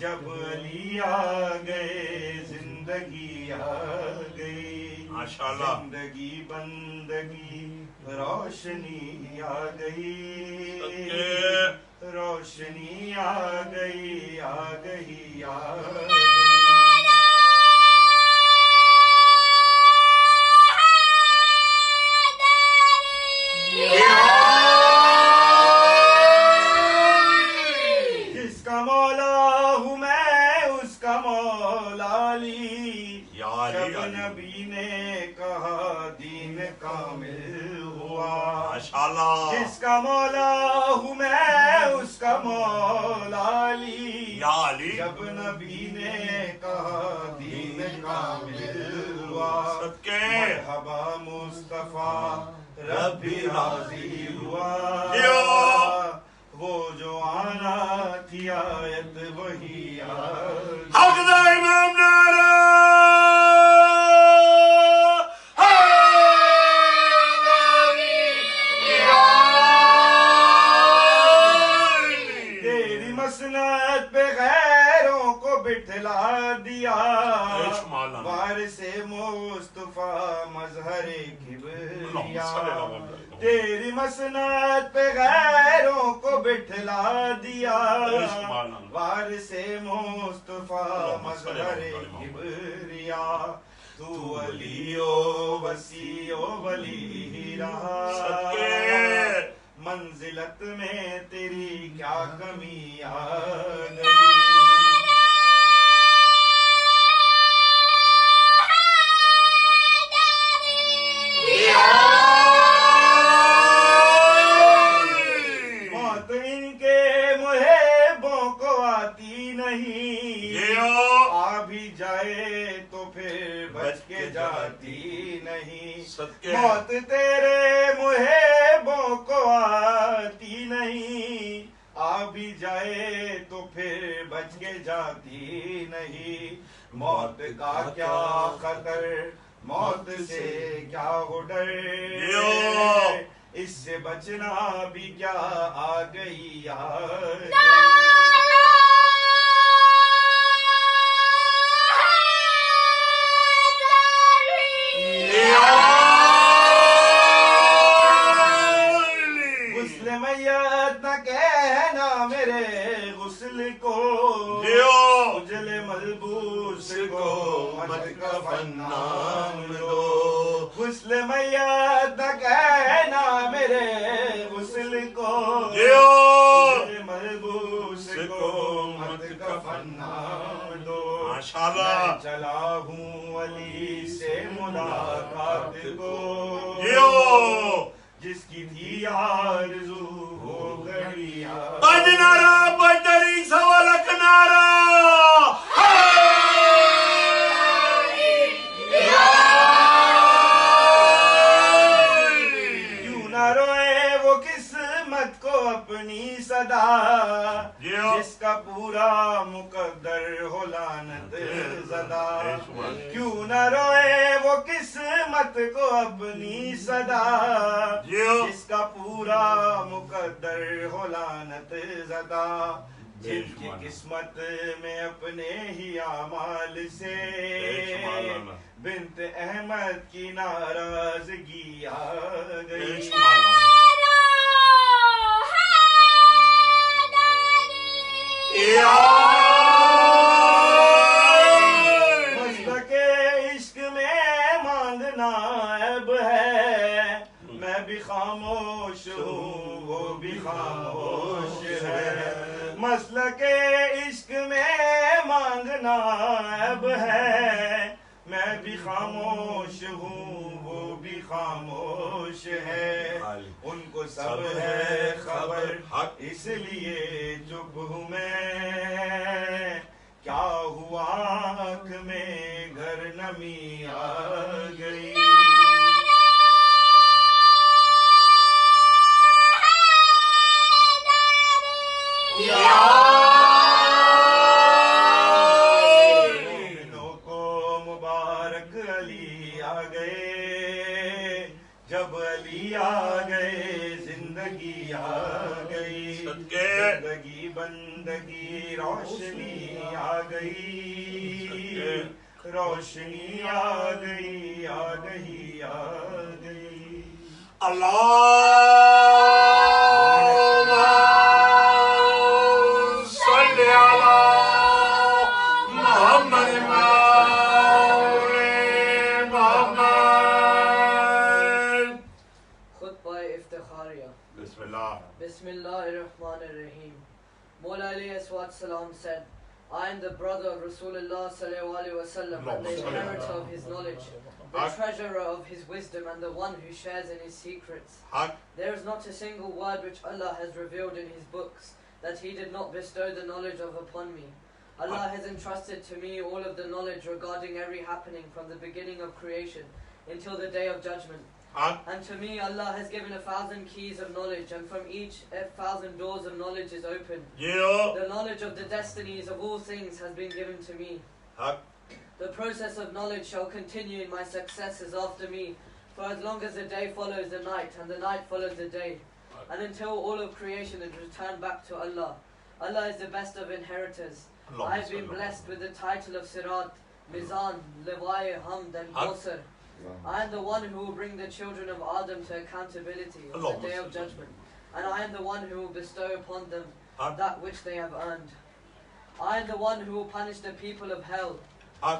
جب علی آ گئے زندگی آ گئی، ماشاءاللہ زندگی بندگی روشنی آ گئی روشنی آ گئی آ گئی آ گئی جس کا مولا ہوں میں اس کا مولا علی جب نبی نے کہا دین کامل ہوا ماشاءاللہ جس کا مولا ہوں میں اس کا مولا علی جب نبی نے کہا دین کامل ہوا مرحبا مصطفیٰ ربی راضی ہوا وہ جو آنا تھی آیت وہی حق دا امام نعرہ تیری مسند پہ غیروں کو بٹھلا دیا وارث مصطفیٰ مظہر کبریا تیری مسند پہ غیروں کو بٹھلا دیا وارث مصطفیٰ مظہر کبریا تو ولی و وسیع و ولی ہی رہا منزلت میں تیری کیا کمی آ گئی موت ان کے محبوں کو آتی نہیں آ بھی جائے تو پھر بچ کے جاتی نہیں موت تیرے محبوں کو آتی نہیں آ بھی جائے تو پھر بچ کے جاتی نہیں موت کا کیا خطر موت سے کیا ہو ڈر اس سے بچنا بھی کیا آ گئی یار غسل میت نہ کہنا میرے غسل کو اجل ملبوس کو مت کفن نام دو غسل میت نہ کہنا میرے غسل کو اجل ملبوس کو مت کفن نام دو میں چلا ہوں علی سے ملاقات کو جس کی تھی آرزو ہو گئی بج نعرہ بجری سوالک نعرہ کیوں نہ روئے وہ قسمت کو اپنی صدا جس کا پورا مقدر ہو لعنت زدہ کیوں نہ روئے وہ قسمت کو اپنی صدا جس کا پورا مقدر ہو لعنت زدہ جن کی قسمت میں اپنے ہی اعمال سے بنت احمد کی ناراضگی آ گئی مسلک عشق میں مانگنا عیب ہے میں بھی خاموش ہوں وہ بھی خاموش ہے مسلک عشق میں مانگنا عیب ہے میں بھی خاموش ہوں وہ بھی خاموش ہے ان کو سب ہے خبر اس لیے چپ ہوں میں کیا ہوا آنکھ میں گھر نمی آ گئی مومنوں کو مبارک علی آ گئے جب علی آ گئے زندگی آ گئی زندگی بندگی روشنی آ گئی روشنی آ گئی آ گئی آ گئی اللہم صلی علی محمد محمد. خطبہ افتخاریہ. بسم اللہ. Bismillah ar-Rahman ar-Rahim. Mawla alayhi salam said, I am the brother of Rasulullah sallallahu alaihi wasallam, and the inheritor of his knowledge, the treasurer of his wisdom, and the one who shares in his secrets. There is not a single word which Allah has revealed in his books that he did not bestow the knowledge of upon me. Allah has entrusted to me all of the knowledge regarding every happening from the beginning of creation until the day of judgment. And to me Allah has given 1,000 keys of knowledge, and from each 1,000 doors of knowledge is open. The knowledge of the destinies of all things has been given to me. The process of knowledge shall continue in my successors after me, for as long as the day follows the night and the night follows the day, and until all of creation is returned back to Allah. Allah is the best of inheritors. I have been blessed with the title of Sirat, Mizan, Liwai, Hamd and Kawthar. I am the one who will bring the children of Adam to accountability on the day of judgment, and I am the one who will bestow upon them that which they have earned. I am the one who will punish the people of hell.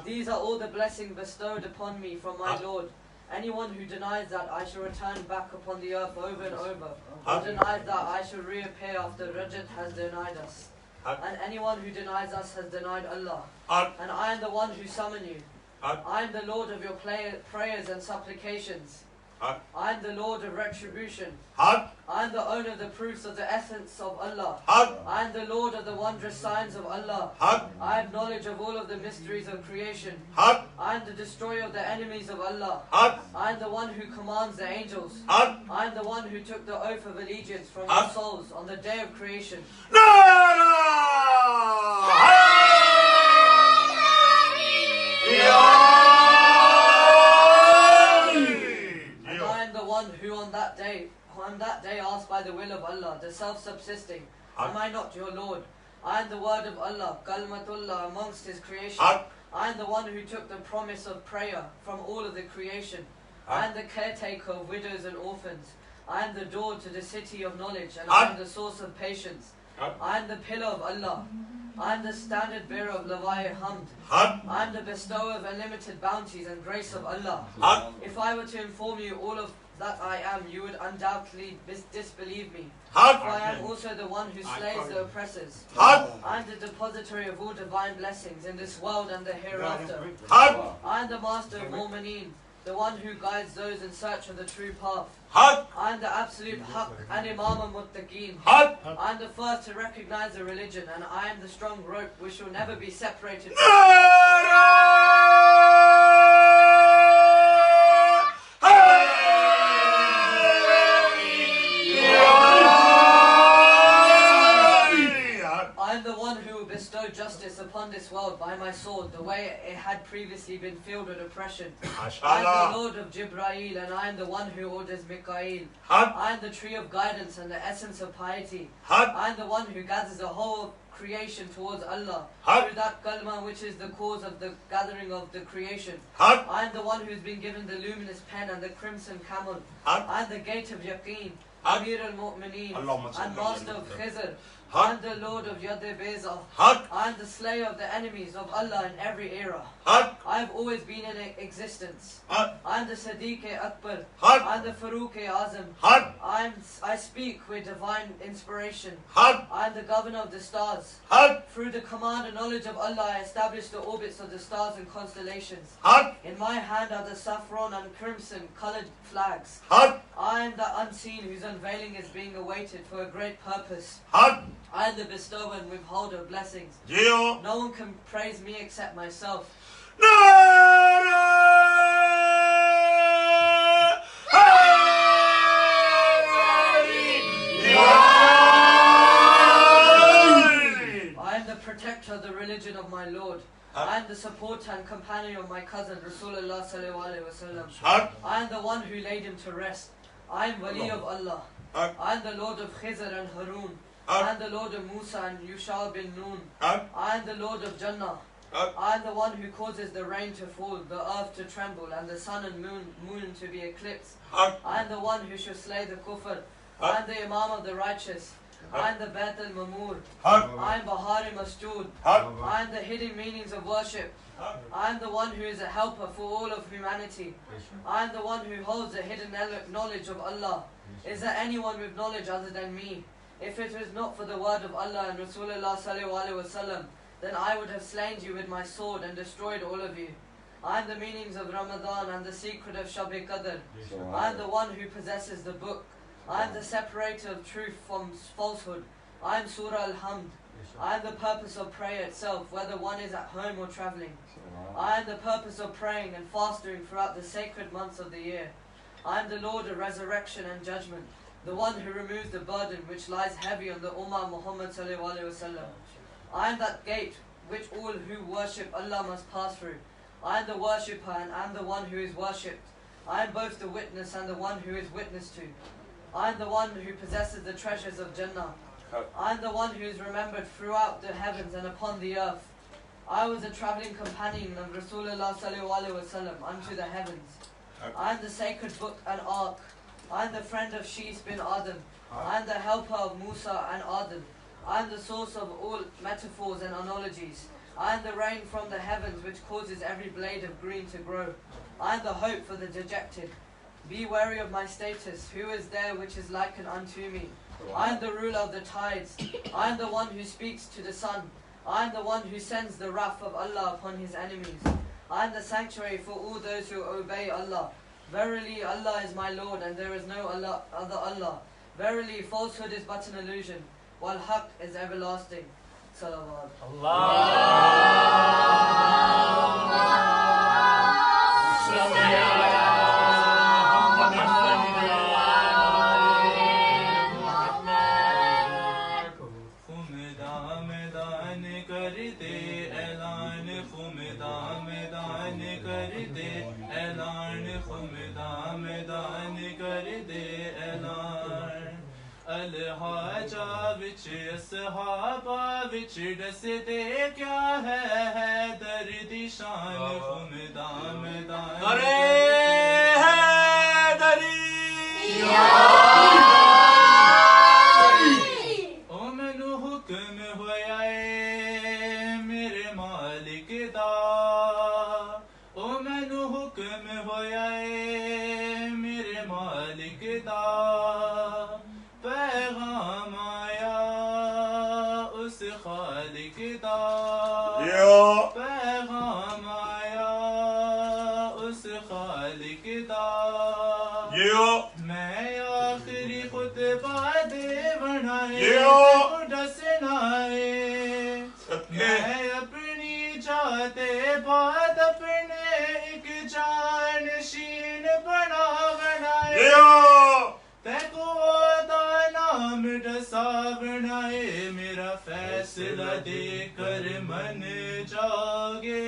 These are all the blessings bestowed upon me from my Lord. Anyone who denies that I shall return back upon the earth over and over, or denies that I shall reappear after Rajat has denied us. And anyone who denies us has denied Allah. And I am the one who summon you. I am the Lord of your prayers and supplications. I am the Lord of retribution. I am the owner of the proofs of the essence of Allah. I am the Lord of the wondrous signs of Allah. I have knowledge of all of the mysteries of creation. I am the destroyer of the enemies of Allah. I am the one who commands the angels. I am the one who took the oath of allegiance from your souls on the day of creation. And I am the one who on that day asked by the will of Allah, the self-subsisting, am I not your Lord? I am the word of Allah, Kalmatullah, amongst his creation. I am the one who took the promise of prayer from all of the creation. I am the caretaker of widows and orphans. I am the door to the city of knowledge, and I am the source of patience. I am the pillar of Allah. I am the standard bearer of Lawai Hamd. I am the bestower of unlimited bounties and grace of Allah. If I were to inform you all of that I am, you would undoubtedly disbelieve me. For I am also the one who slays the oppressors. I am the depository of all divine blessings in this world and the hereafter. I am the master of Mu'mineen, the one who guides those in search of the true path. I am the absolute Haqq and Imam al-Muttaqeen. I am the first to recognize the religion, and I am the strong rope which shall never be separated from I am the one who will bestow justice upon this world by my sword, the way it had previously been filled with oppression. I am the Lord of Jibraeel, and I am the one who orders Mikael. I am the tree of guidance and the essence of piety. I am the one who gathers the whole creation towards Allah through that kalma which is the cause of the gathering of the creation. I am the one who has been given the luminous pen and the crimson camel. I am the gate of Yaqeen, Amir al-Mu'mineen, and master of Khizr. I am the Lord of Yad-e-Beza. I am the slayer of the enemies of Allah in every era. I have always been in existence. I am the Sadiq-e-Akbar. I am the Faruq-e-Azam. I speak with divine inspiration. I am the governor of the stars. Through the command and knowledge of Allah, I establish the orbits of the stars and constellations. In my hand are the saffron and crimson colored flags. I am the unseen whose unveiling is being awaited for a great purpose. I am the bestower and withholder of blessings. No one can praise me except myself. I am the protector of the religion of my Lord. I am the supporter and companion of my cousin Rasulullah sallallahu alaihi wasallam. I am the one who laid him to rest. I am Wali of Allah. I am the Lord of Khizr and Harun. I am the Lord of Musa and Yusha bin Nun. I am the Lord of Jannah. I am the one who causes the rain to fall, the earth to tremble, and the sun and moon to be eclipsed. I am the one who shall slay the kufr. I am the Imam of the righteous. I am the Bayt al-Mamur. I am Bahari Masjood. I am the hidden meanings of worship. I am the one who is a helper for all of humanity. I am the one who holds the hidden knowledge of Allah. Is there anyone with knowledge other than me? If it was not for the word of Allah and Rasulullah sallallahu alaihi wasallam, then I would have slain you with my sword and destroyed all of you. I am the meanings of Ramadan and the secret of Shab-e-Qadr. I am the one who possesses the book. I am the separator of truth from falsehood. I am Surah Al-Hamd. I am the purpose of prayer itself, whether one is at home or traveling. I am the purpose of praying and fasting throughout the sacred months of the year. I am the Lord of resurrection and judgment, the one who removes the burden which lies heavy on the Ummah Muhammad sallallahu alaihi wasallam. I am that gate which all who worship Allah must pass through. I am the worshipper and I am the one who is worshipped. I am both the witness and the one who is witnessed to. I am the one who possesses the treasures of Jannah. I am the one who is remembered throughout the heavens and upon the earth. I was a travelling companion of Rasulullah sallallahu alaihi wasallam unto the heavens. I am the sacred book and ark. I am the friend of Shis bin Adam. I am the helper of Musa and Adam. I am the source of all metaphors and analogies. I am the rain from the heavens which causes every blade of green to grow. I am the hope for the dejected. Be wary of my status. Who is there which is likened unto me? I am the ruler of the tides. I am the one who speaks to the sun. I am the one who sends the wrath of Allah upon his enemies. I am the sanctuary for all those who obey Allah. Verily Allah is my Lord and there is no other Allah. Verily falsehood is but an illusion, while haqq is everlasting. Salawat. الحاجہ وچ صحابہ وچ دستے کیا ہے دردی شان خمدا میدان ارے حیدری او مینو حکم ہویا اے میرے مالک دا او مینو حکم ہویا اے میرے مالک دا پیغام آیا اس خالق دا پیغام آیا اس خالق دا میں آخری خطبہ دے بنائے ڈسنا ہے میں اپنی جاتے بعد اپنے ایک جانشین بنائے ڈسا بنائے میرا فیصلہ دے کر من جاگے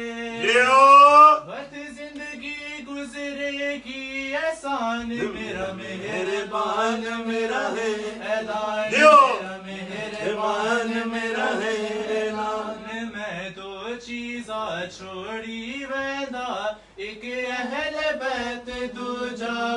وقت زندگی گزرے گی احسان میرا مہربان میرا ہے اعلان میرا مہربان میرا ہے اعلان میں دو چیزاں چھوڑی ویدا ایک اہل بیت دوجا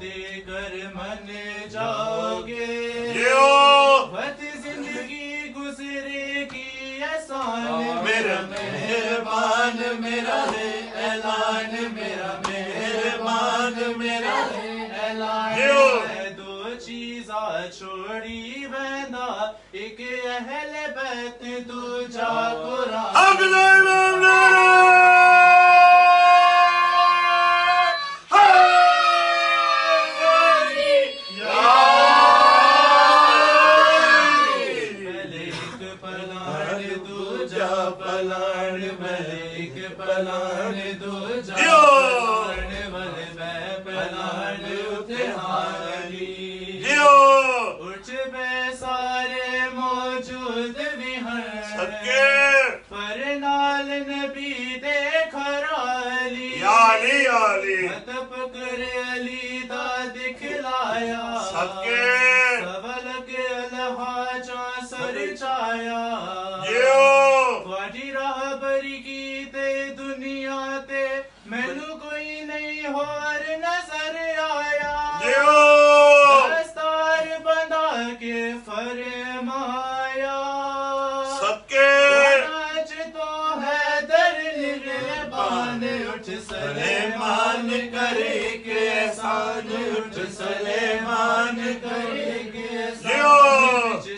دے کر من جاگے وقت زندگی گزرے گی احسان میرا مہربان میرا ہے اعلان میرا مہربان میرا ہے اعلان میں دو چیزاں چھوڑی ویندا ایک اہل بیت دوجا قرآن تھوڑی راہبری کی تے دنیا تے مینو کوئی نہیں ہور نظر آیا دستار بنا کے فرمایا آج تو حیدر نگہبان اٹھ سلیمان کرے کے احسان اٹھ سلیمان کرے کے احسان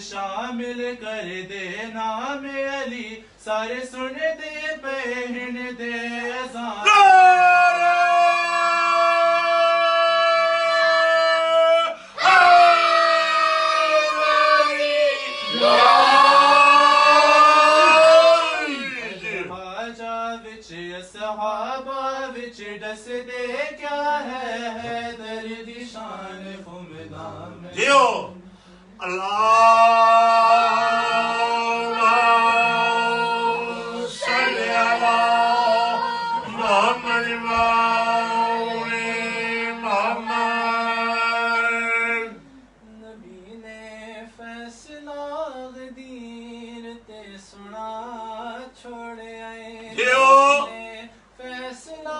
شامل کر دے نام علی سارے سن دے پہن دے اذان صحابہ وچ دس دے کیا ہے حیدر دی شان فمدان جیو اللهم صل على محمد محمد نبی نے فیصلہ غدیر تے سنا چھوڑے آئے فیصلہ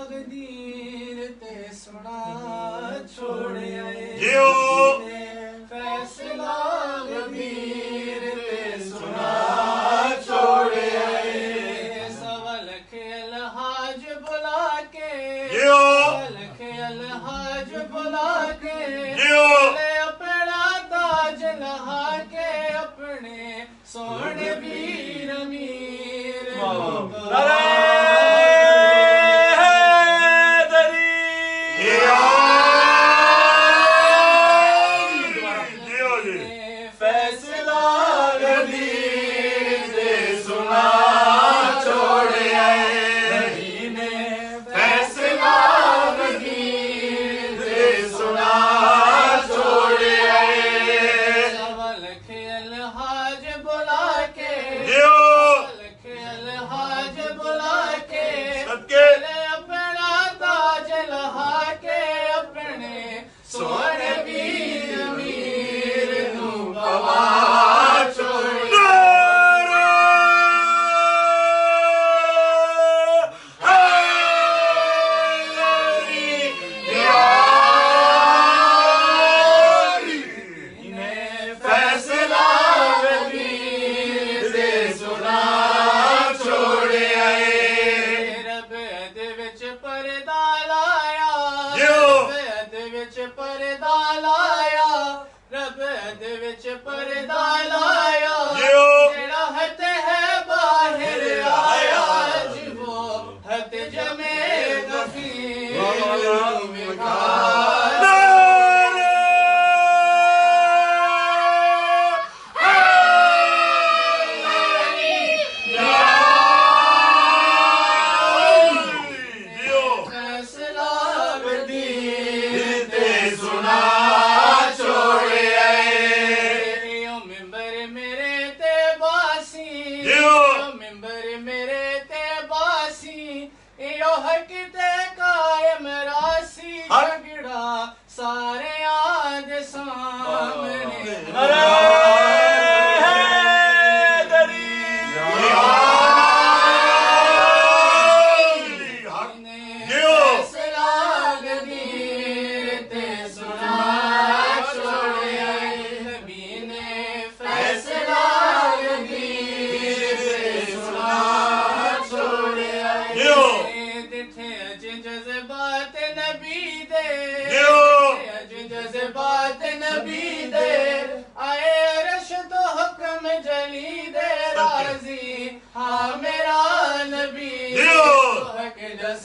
غدیر تے سنا چھوڑے آئے فیصلہ غدیر تے سنا چھوڑے آئے سوا لکھ الحاج بلا کے سوا لکھ الحاج بلا کے اپنا تاج لہا کے اپنے سونے ویر امیر جذبات نبی دے آئے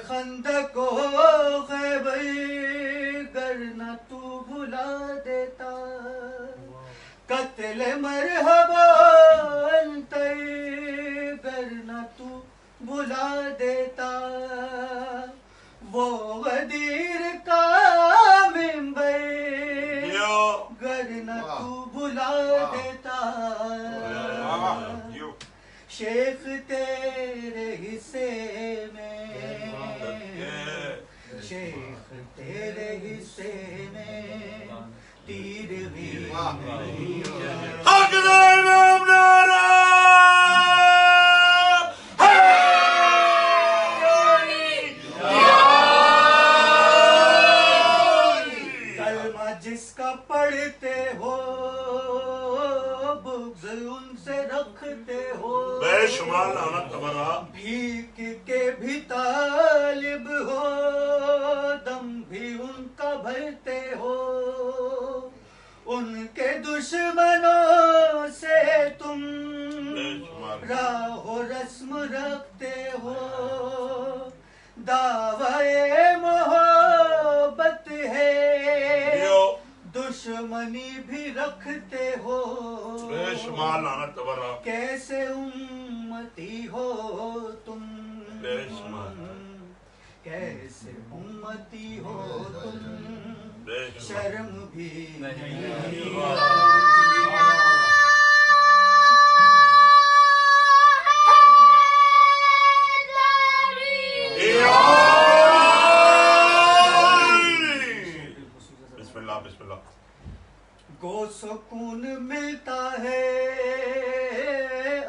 خندق و خیبر گر نہ تو بھلا دیتا قتل مرحبا انتر گر نہ تو بھلا دیتا وہ غدیر کا منبر گر نہ تو بھلا دیتا شیخ تیرے حصے میں شیخ تیرے حصے میں تیر بھی نہیں حق امام نعرہ کلمہ جس کا پڑھتے ہو بغض ان سے رکھتے ہو بے شمار لعنت تمہارا بھیک کے بھی طالب ہو دم بھی ان کا بھرتے ہو ان کے دشمنوں سے تم راہ و رسم رکھتے ہو دعوی محبت ہے دشمنی بھی رکھتے ہو بے شمار لعنت تمہارا کیسے امتی ہو تم بے شمار کیسے امتی ہو تم بے شمار شرم بھی نہیں بسم اللہ بسم اللہ کو سکون ملتا ہے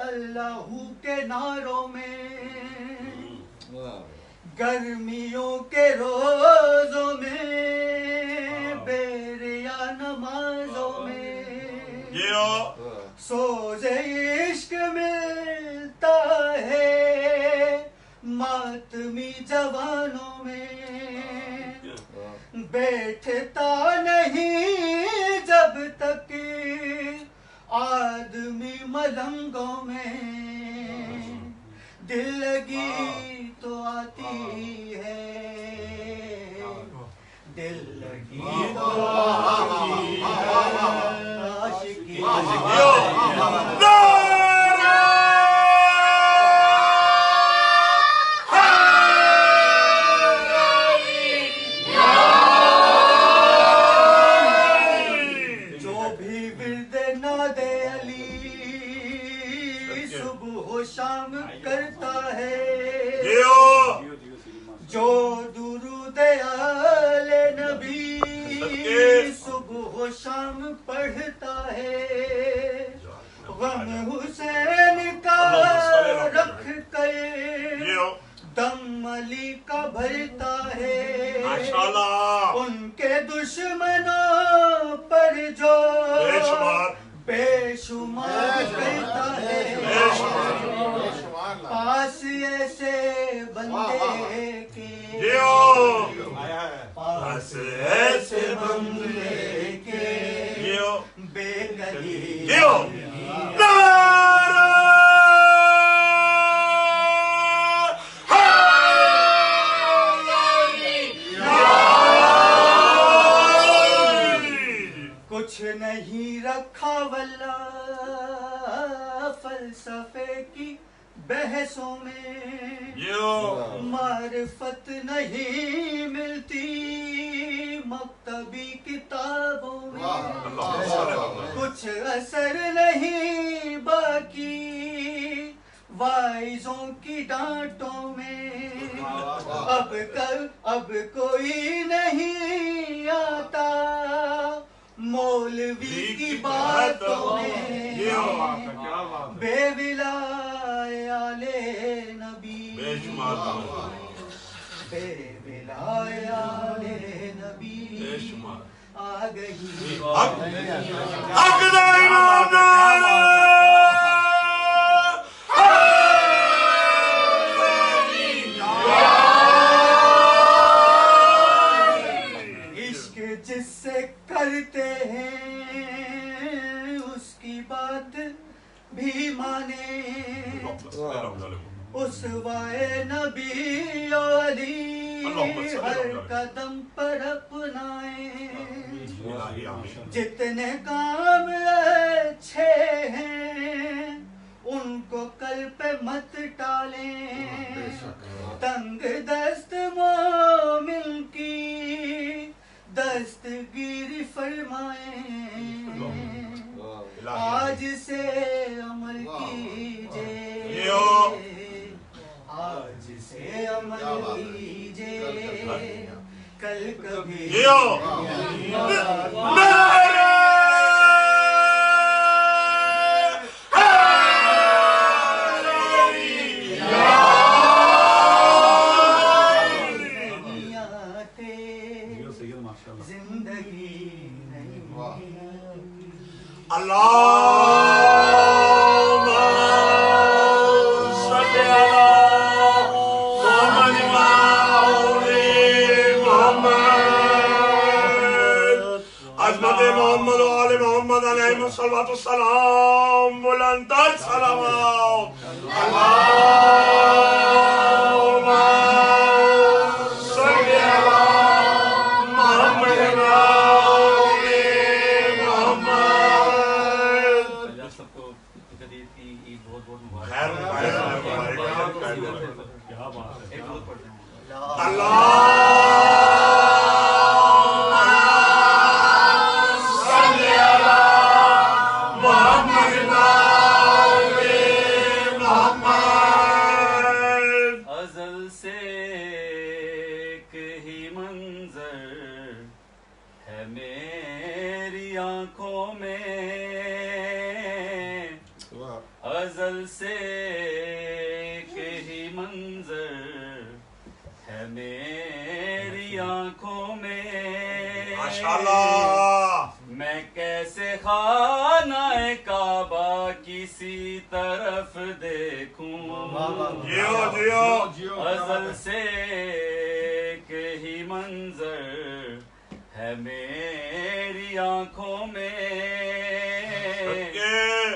اللہ کے نعروں میں گرمیوں کے روزوں میں بیریا نمازوں میں سوز عشق ملتا ہے ماتمی جوانوں میں بیٹھتا نہیں جب تک آدمی ملنگوں میں دل لگی تو آتی ہے دل لگی تو آتی ہے عاشقی شام کرتا ہے جو درود آل نبی صبح و شام پڑھتا ہے غم حسین کا رکھ کر دم علی کا بھرتا ہے ان کے دشمنوں پر جو بے شمار کرتا ہے پاس ایسے بندے کے پاس ایسے بندے کے بے کلی کچھ نہیں رکھا واللہ فلسفے کی بحثوں میں معرفت نہیں ملتی مکتبی کتابوں میں کچھ اثر نہیں باقی وائزوں کی ڈانٹوں میں اب کوئی نہیں آتا مولوی کی باتوں میں بے ولائے آل نبی بے ولائے آل نبی آ گئی عشق جس سے کرتے ہیں اس کی بات بھی مانے اسوائے نبی علی ہر قدم پر اپنائیں، جتنے کام اچھے ہیں ان کو کل پہ مت ٹالیں، تنگ دست مومن کی دستگیری فرمائیں، آج سے عمل کیجئے، آج سے عمل کیجئے، کل کبھی صلوات السلام بلند صلوات اللهم صل على محمد محمد. سب کو جدید کی عید بہت بہت مبارک. کیا بات ہے. ایک درود پڑھتے ہیں. ازل سے ایک ہی منظر ہے میری آنکھوں میں، ماشاءاللہ. میں کیسے خانہ کعبہ کسی طرف دیکھوں، ازل سے ایک ہی منظر ہے میری آنکھوں میں،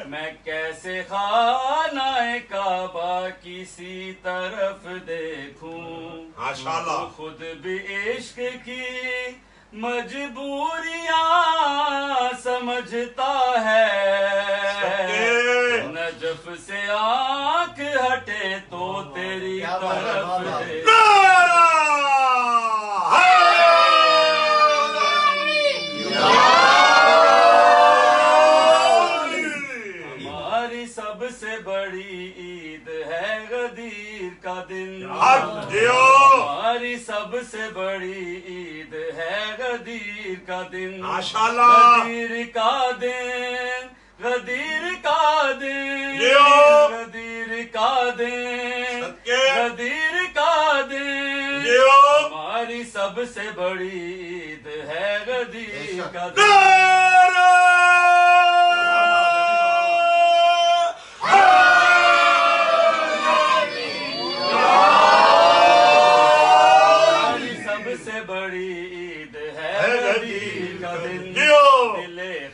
میں کیسے خانہ کعبہ کسی طرف دیکھوں، ماشاءاللہ. خود بھی عشق کی مجبوریاں سمجھتا ہے، نجف سے آنکھ ہٹے تو تیری طرف دیکھوں. سب سے بڑی عید ہے غدیر کا دن، ہماری سب سے بڑی عید ہے غدیر کا دن، غدیر کا دن، غدیر کا دن، غدیر کا دن، غدیر کا دن، ہماری سب سے بڑی عید ہے غدیر کا دن.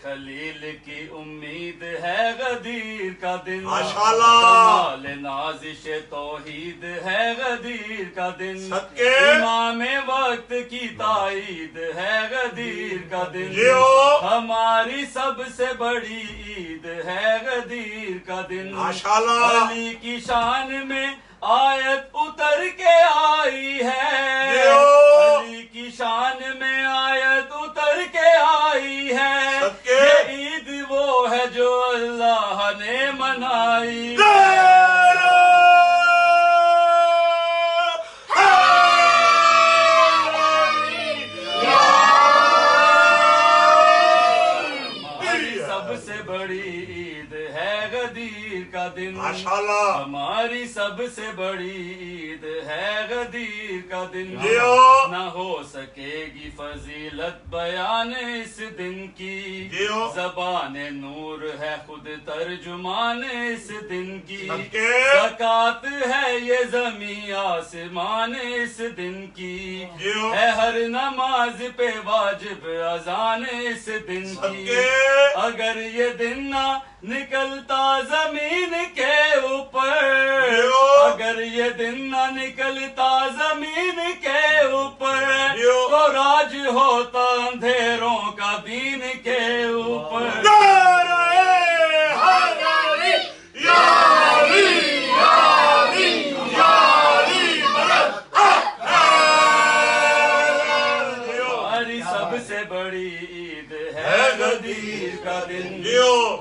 خلیل کی امید ہے غدیر کا دن، کمال نازش توحید ہے غدیر کا دن، امام وقت کی تائید ہے غدیر کا دن، ہماری سب سے بڑی عید ہے غدیر کا دن. علی کی شان میں آیت اتر کے آئی ہے، علی کی شان میں آیت اتر کے آئی ہے، یہ عید وہ ہے جو اللہ نے منائی. ہماری سب سے بڑی عید ہے غدیر کا دن، ہماری سب سے بڑی عید ہے غدیر کا دن، نہ ہو سکے گی فضیلت بیان اس دن کی، زبان نور ہے خود ترجمان اس دن کی، زکات ہے یہ زمین آسمان اس دن کی، ہے ہر نماز نماز پہ واجب اذان اس دن کی اگر یہ دن نہ نکلتا زمین کے اوپر اگر یہ دن نہ نکلتا زمین کے اوپر تو راج ہوتا اندھیروں کا دین کے اوپر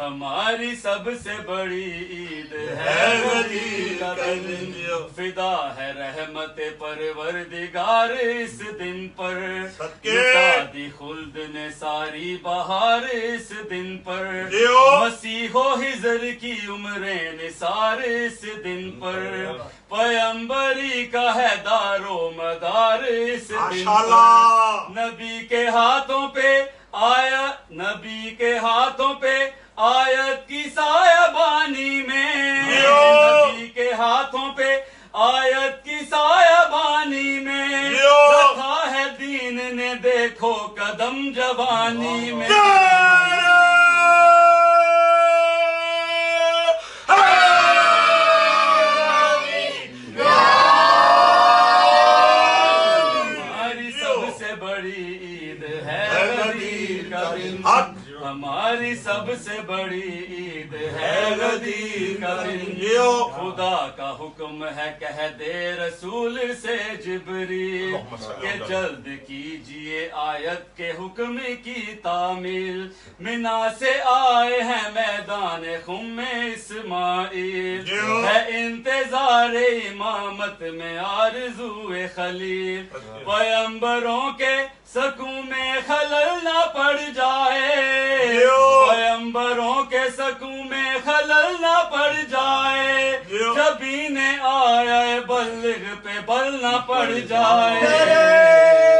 ہماری سب سے بڑی عید ہے غدیر کا دن فدا ہے رحمت پروردگار اس دن پر دی خلد نے ساری بہار اس دن پر مسیح و حضر کی عمریں نثار اس دن پر پیمبری کا ہے دار و مدار اس دن پر نبی کے ہاتھوں پہ آیت کی سایہ بانی میں نبی کے ہاتھوں پہ آیت کی سایہ بانی میں رکھا ہے دین نے دیکھو قدم جوانی میں ہماری سب سے بڑی عید ہے غدیر کا دن خدا کا حکم ہے کہہ دے رسول سے جبریل کہ جلد کیجئے آیت کے حکم کی تعمیل منا سے آئے ہیں میدان خم اسماعیل ہے انتظار امامت میں آرزو خلیل پیمبروں کے سکوں میں خلل نہ پڑ جائے پیمبروں کے سکوں میں خلل نہ پڑ جائے جبھی نے آیا بلغ پہ بل نہ پڑ جائے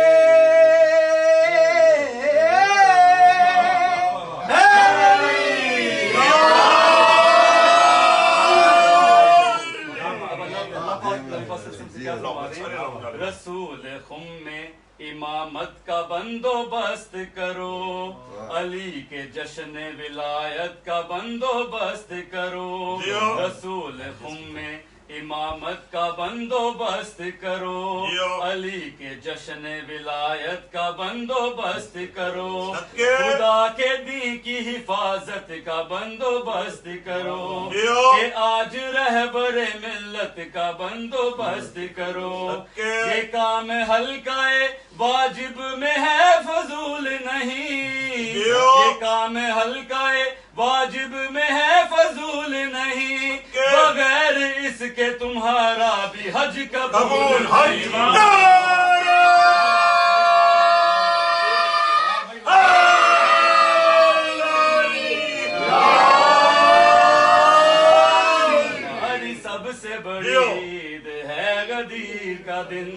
رسول خم میں امامت کا بندوبست کرو علی کے جشن ولایت کا بندوبست کرو رسول خم میں امامت کا بندوبست کرو علی کے جشن ولایت کا بندوبست کرو خدا کے دین کی حفاظت کا بندوبست کرو کہ آج رہبر ملت کا بندوبست کرو یہ کام ہلکا واجب میں ہے فضول نہیں یہ کام ہلکا واجب میں ہے فضول نہیں بغیر اس کے تمہارا بھی حج قبول ہماری سب سے بڑی عید ہے غدیر کا دن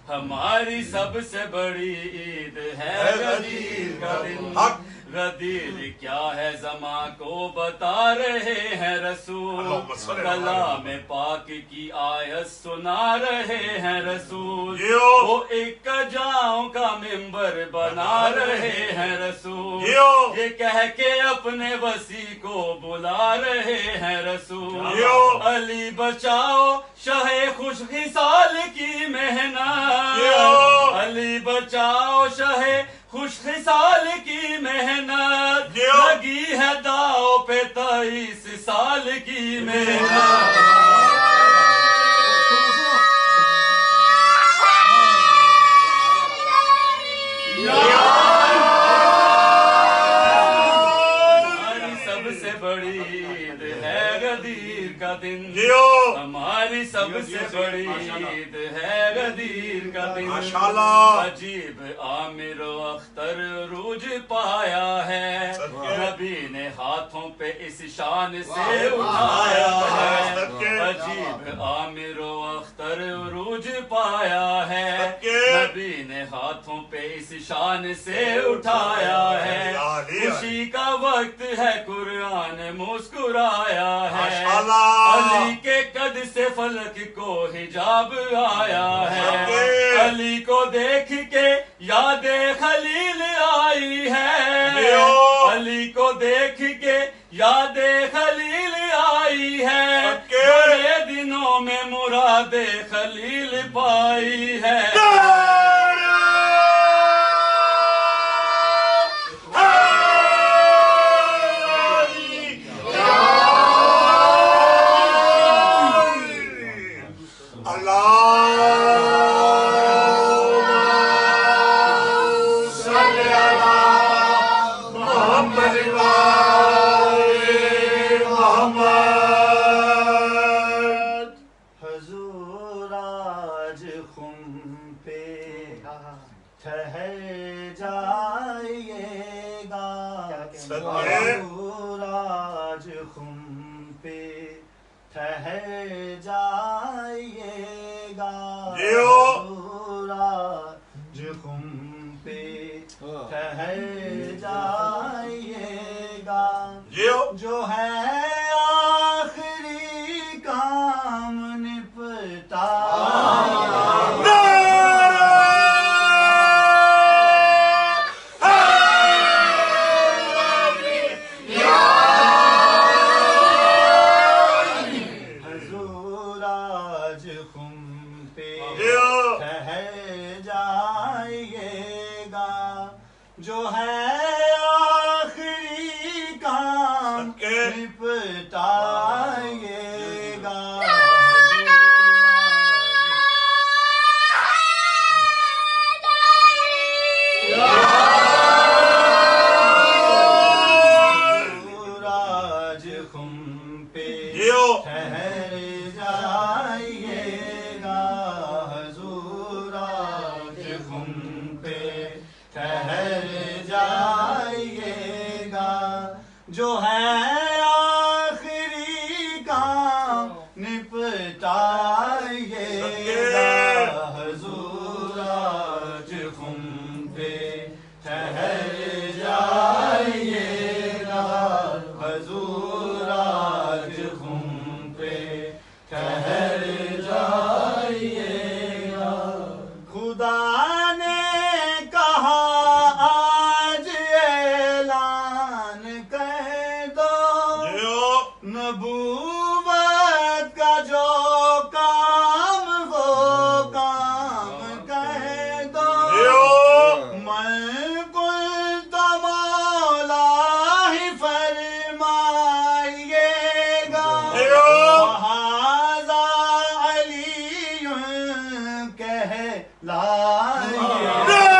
ہماری سب سے بڑی عید ہے غدیر کا دن غدیر کیا ہے زماں کو بتا رہے ہیں رسول کلام پاک کی آیت سنا رہے ہیں رسول وہ ایک جاؤں کا ممبر بنا رہے ہیں رسول یہ کہہ کے اپنے وسیع کو بلا رہے ہیں رسول علی بچاؤ شاہ خوش خصال کی محنت علی بچاؤ شاہ خوش خصال کی محنت لگی ہے داؤ پہ 23 سال کی محنت ہماری سب سے بڑی عید ہے غدیر کا دن ہماری سب سے بڑی عید ہے غدیر کا دن عجیب عامر و اختر عروج پایا ہے نبی نے ہاتھوں پہ اس شان سے اٹھایا ہے عجیب عامر و اختر عروج پایا ہے نبی نے ہاتھوں پہ اس شان سے اٹھایا ہے خوشی کا وقت ہے قرآن مسکرایا ہے علی کے قدر سے فلک کو حجاب آیا ہے، علی کو دیکھ کے یاد خلیل آئی ہے، علی کو دیکھ کے یاد خلیل آئی ہے، بڑے دنوں میں مراد خلیل پائی ہے۔ جو ہے آخری کام نپٹا حضور آج خم پہ ٹھہر جائیے گا، جو ہے نپٹائیے گا۔ حضور آج خم پہ ٹھہر جائیے گا، حضور آج خم پہ ٹھہر جائیے گا، جو ہے آخری کام نپٹائیے گا، حضور آج خم پہ ٹھہر جائیے گا، حضور آج خم پہ ٹھہر جائیے گا۔ خدا نے کہا آج اعلان کر دو، نبوت کا جو کام وہ کام کر دو، میں قلت مولا ہی فرمائیے گا، وہذا علی کہلائیے گا۔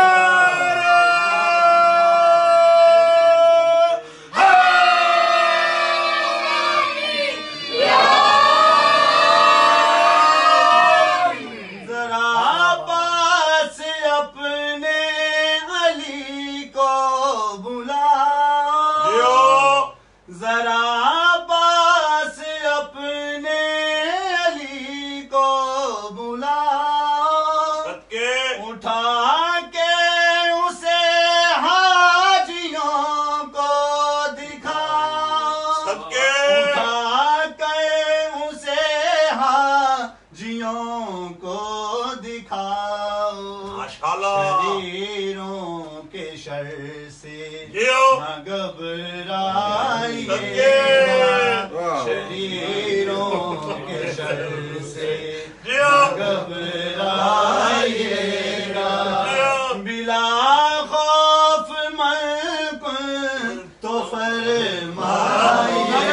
شریروں کے شر سے نہ گھبرائیے گا، شریروں کے شر سے نہ گھبرائیے گا، بلا خوف من کن تو فرمائیے گا۔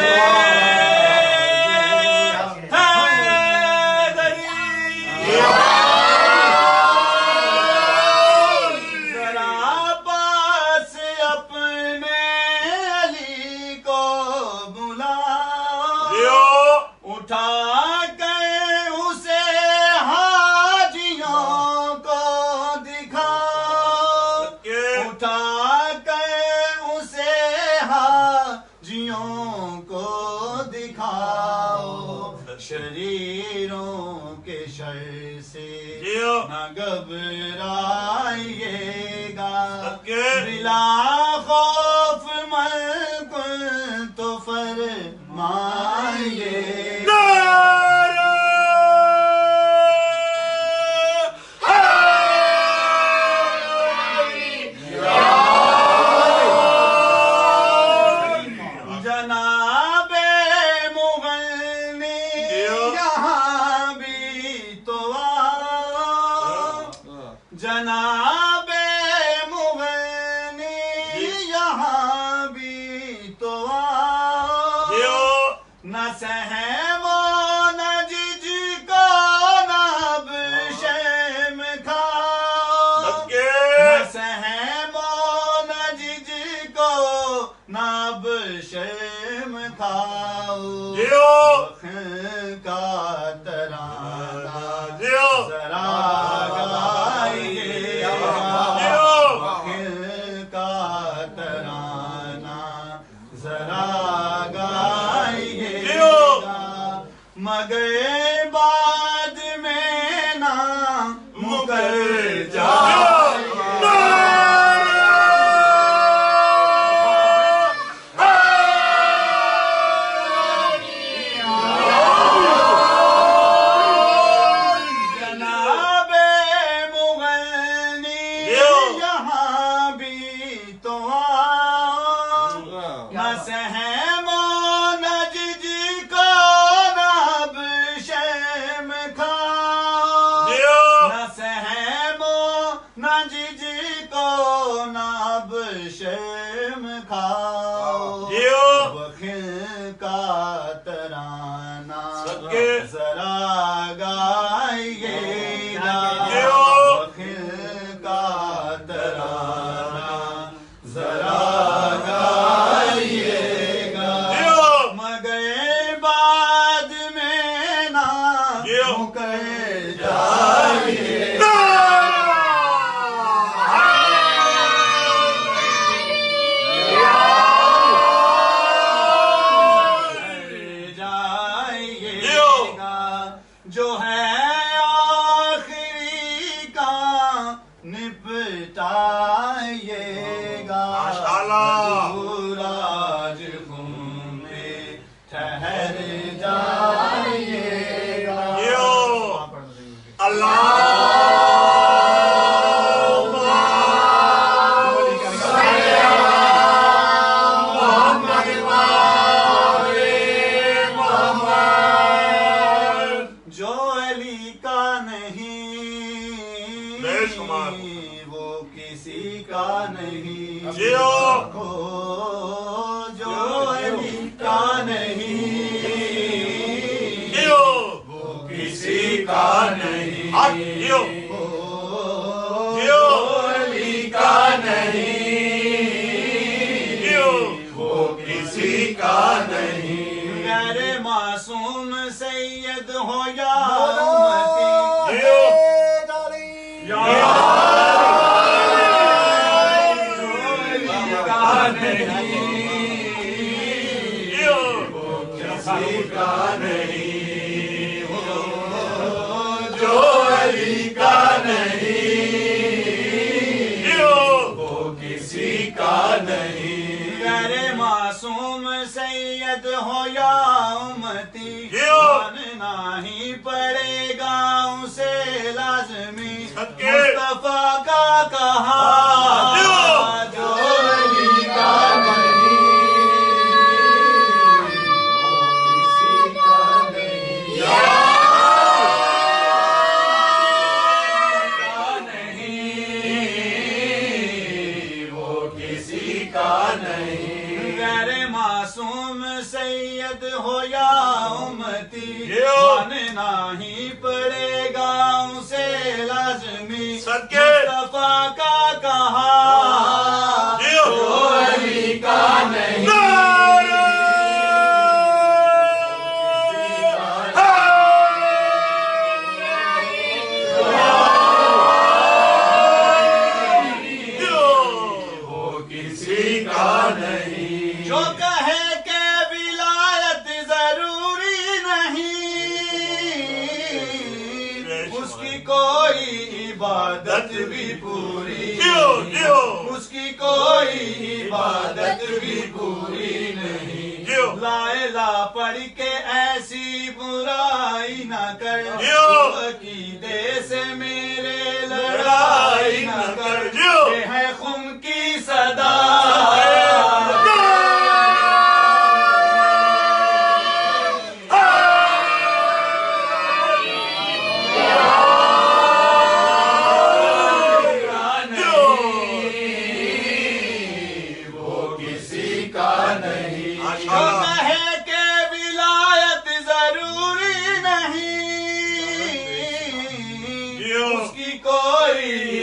شریروں کے شر سے نہ گھبرائیے گا، بلا خوف من کن تو فرمائیے گا۔ ناب شرم کھاؤ کا ترانہ ذرا گائیے کا ترانہ ذرا گائیے مگر بعد میں نہ مکر جائے شرم کھاؤ بخل کا ترانہ ذرا گائیے بخل کا ترانہ ذرا گائیے گا مگر بعد میں نہ مکر جائیے جو ہے آخری کا نپٹائیے گا راج خم میں ٹھہر جائیے گا اللہ وہ کسی کا نہیں ہو جو علی کا نہیں وہ کسی کا نہیں ہو جو علی کا نہیں وہ کسی کا نہیں غیر معصوم سید ہو یا سید ہو یا امتی ماننا ہی پڑے گا اسے لازمی مصطفیٰ کا کہا جو علی کا نہیں کسی کا نہیں وہ کسی کا نہیں غیر معصوم سید ہو یا امتی ماننا ہی پڑے گا اسے لازمی مصطفیٰ کا کہا جو علی کا نہیں جو کہے کہ ولایت ضروری نہیں اس کی کوئی عبادت بھی پوری اس کی کوئی عبادت بھی پوری نہیں لا الہ پڑھ کے ایسی برائی نہ کر عقیدے سے میرے لڑائی نہ کر یہ ہے خم کی صدا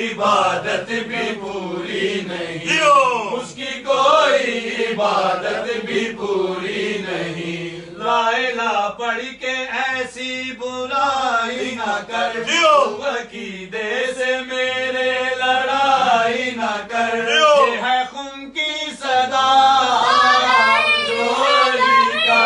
عبادت بھی پوری نہیں اس کی کوئی عبادت بھی پوری نہیں. لا الہ پڑھ کے ایسی برائی نہ کر, عقیدے سے میرے لڑائی نہ کر. یہ ہے خم کی صدا جو علی کا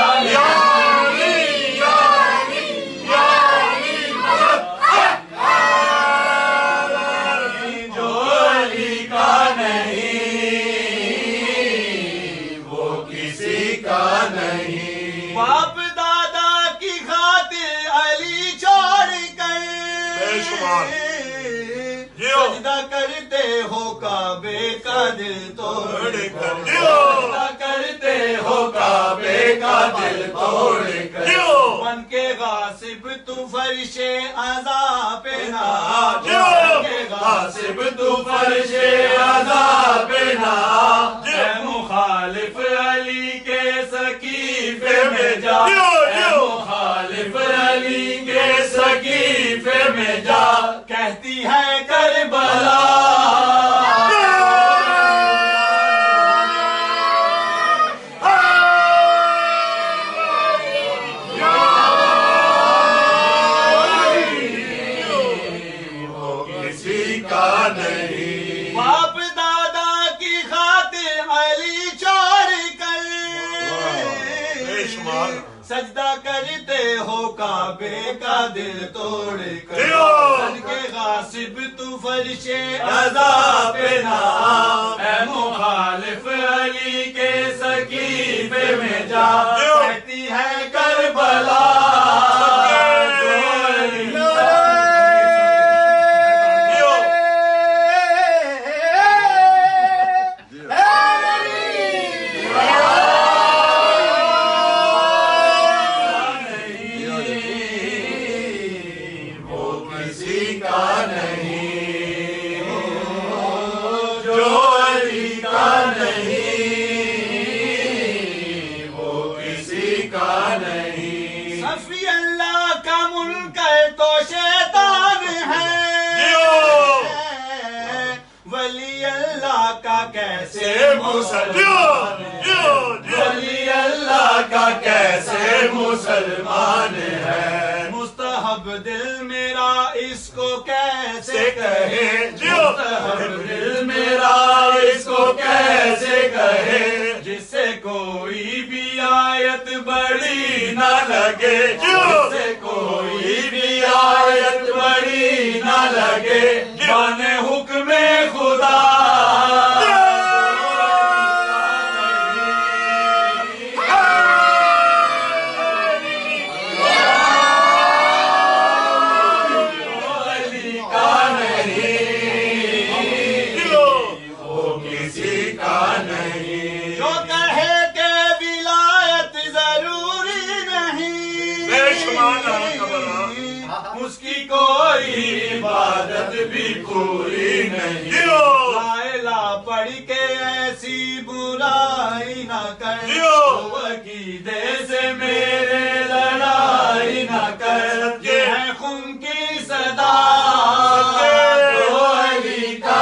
باپ دادا کی خاطر علی چھوڑ کر سجدہ کرتے ہو کعبے کا دل توڑ کر, سجدہ کرتے ہو کعبے کا دل توڑ کر. بن کے غاصب تو فرش عزا پہ نہ, بن کے غاصب تو فرش عزا پہ نہ. اے مخالف علی کے سقیفے میں جا, اے مخالف علی کے سقیفے میں جا. کہتی ہے کربلا باپ دادا کی خاطر علی چھوڑ کر سجدہ کرتے ہو کعبے کا دل توڑ کر. بن کے غاصب تو فرش عزا پہ نہ, اے مخالف علی کے سقیفے میں جا. کہتی ہے کربلا صفی اللہ کا منکر تو شیطان ہے, ولی اللہ کا کیسے مسلمان ہے, ولی اللہ کا کیسے مسلمان ہے. مستحب دل میرا اس کو کیسے کہے, مستحب دل میرا اس کو کیسے کہے. جس سے کوئی بھی آیت بڑی نہ لگے, جس سے کوئی بھی آیت بڑی نہ لگے. جان حکم خدا اس کی کوئی عبادت بھی پوری نہیں. لا الہ پڑھ کے ایسی برائی نہ کر, عقیدے سے میرے لڑائی نہ کر. یہ ہے خم کی صدا جو علی کا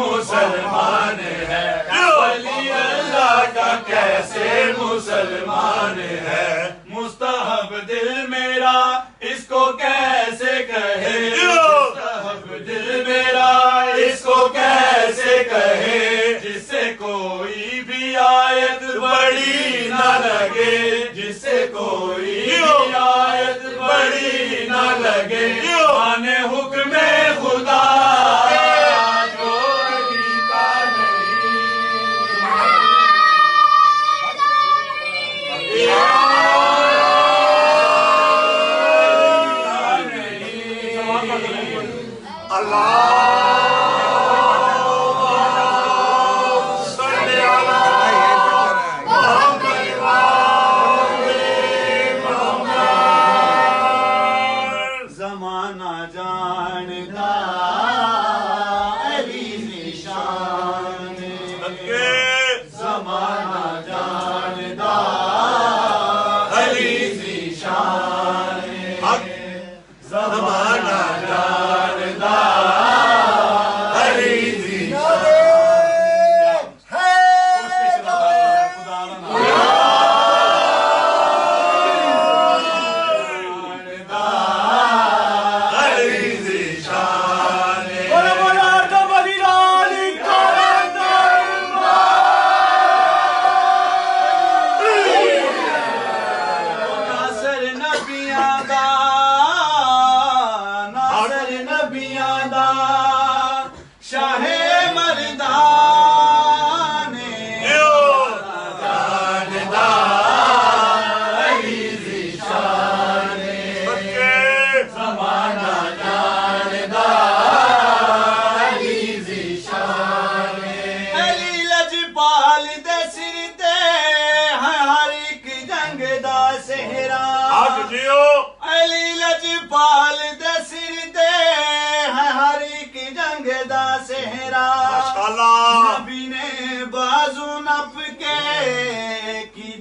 مسلمان ہے, ولی اللہ کا کیسے مسلمان ہے. مستحب دل میرا اس کو کیسے کہے, مستحب دل میرا اس کو کیسے کہے. جس سے کوئی بھی آیت بڑی نہ لگے, جس سے کوئی بھی آیت بڑی نہ لگے. مانے حکم خدا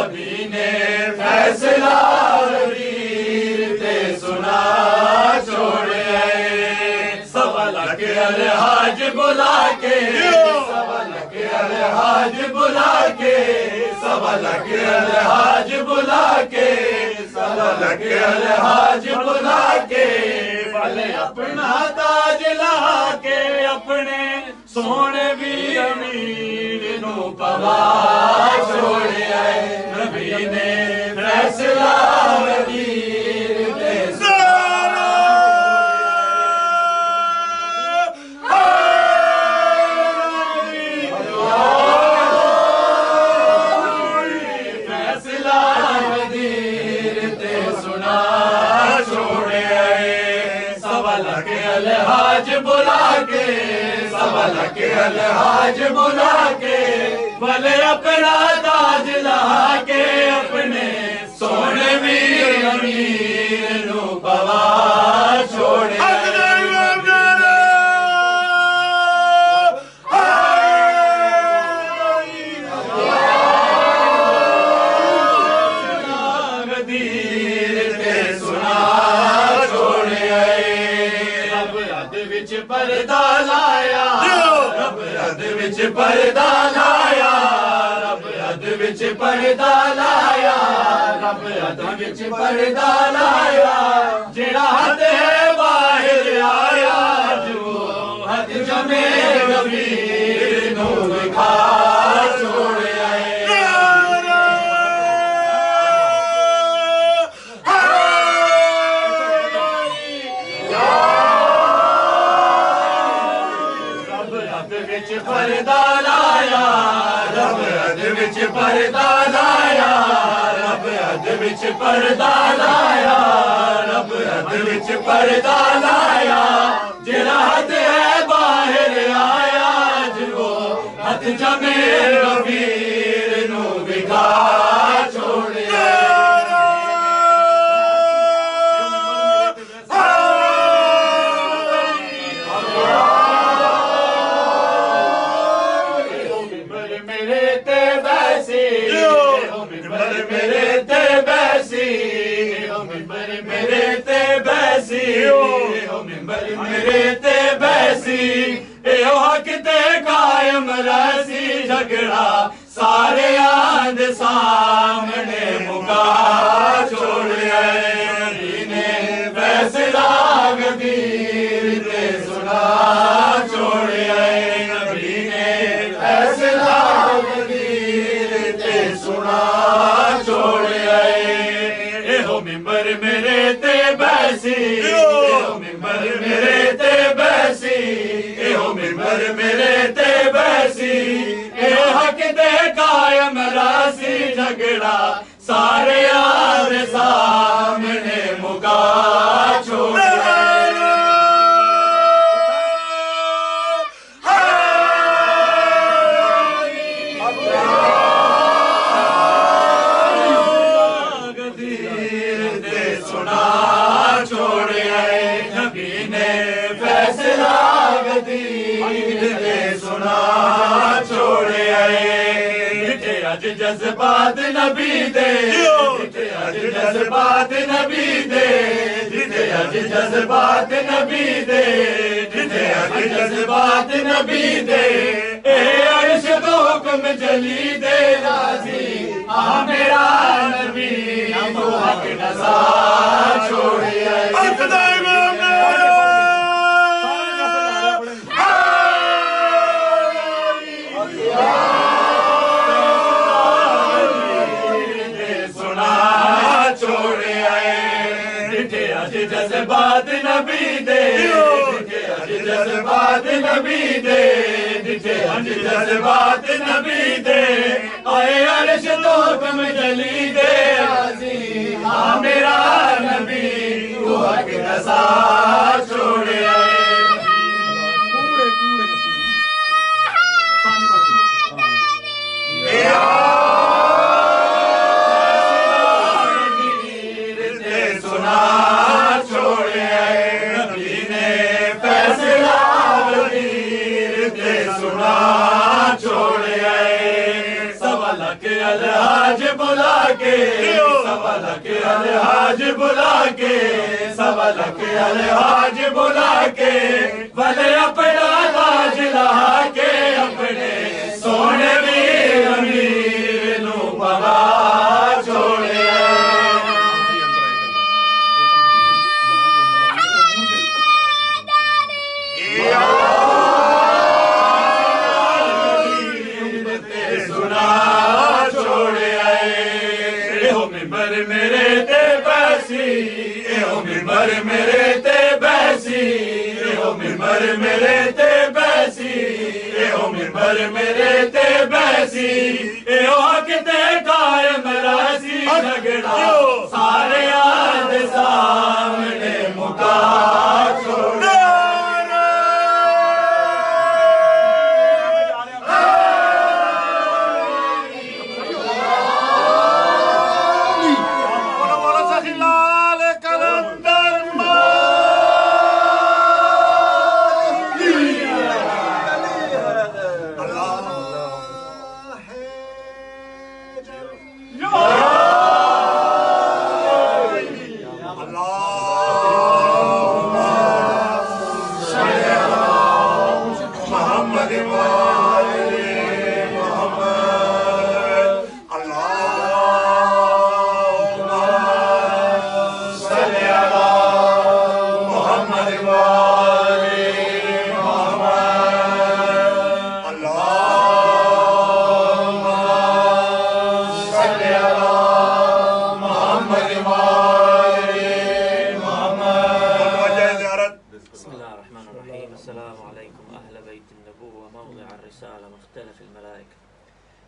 نبی نے فیصلہ وزیر تے سنا چھوڑے سوال کے الحاج بلا کے سوال کے الحاج بلا کے سوال کے الحاج بلا کے سوال کے الحاج بلا کے بھلے اپنا تاج لا کے اپنے سونے بھی امیر نو پوا چھوڑے نبی نے فیصلہ وزیر تے الحاج بلا کے سوال کے الحاج بلا کے بھلے اپنا تاج لا کے اپنے سونے بھی امیر نو پوا چھوڑے پردہ لایا رب اد وچ پردہ لایا رب اد وچ پردہ لایا رب اد وچ پردہ لایا جڑا حد ہے باہر آیا جو حد جمے غفیر نو دکھا چھوڑے پردہ لایا رب اد وچ پردہ لایا رب اد وچ پردہ لایا رب اد وچ پردہ لایا جڑا حد ہے باہر آیا جو حد جمے غفیر نو دکھا چھوڑے میرے تے بیسی اے حق تے قائم رسی جھگڑا سارے آند سامنے مکا چھوڑے نبی نے فیصلہ غدیر تے سنا چھوڑے نبی نے فیصلہ غدیر تے سنا چھوڑے اے ہو ممبر میرے تے بیسی ممبر میرے تے بیسی اے ہو ممبر میرے تے بیسی اے حق تے قائم راسی جھگڑا سارے آر سامنے مکا چھوڑے جذبات نبی دے اج جذبات نبی دے اج جذبات نبی دے اج جذبات نبی دے اے عرش تو حکم جلی دے راضی آ میرا نبی تو حق نسا چھوڑے جذبات نبی دے اج جذبات نبی دے اج جذبات نبی دے آئے عرش تو حکم جلی دے راضی آ میرا نبی تو حق نسا چھوڑے چھوڑے سوال کے الحاج الحاج بلا کے سوالک الحاج بلا کے سوالک الحاج بلا کے بھلے اپنا تاج لہا کے اپنے سونے بھی امیر نو پگا چھوڑے میرے تے بیسی ایو ممبر میرے تے بیسی ایو ممبر میرے تے بیسی ایو ممبر میرے تے بیسی ایو حق تے قائم راسی جھگڑا سارے آدھ سامنے مکا چھوڑے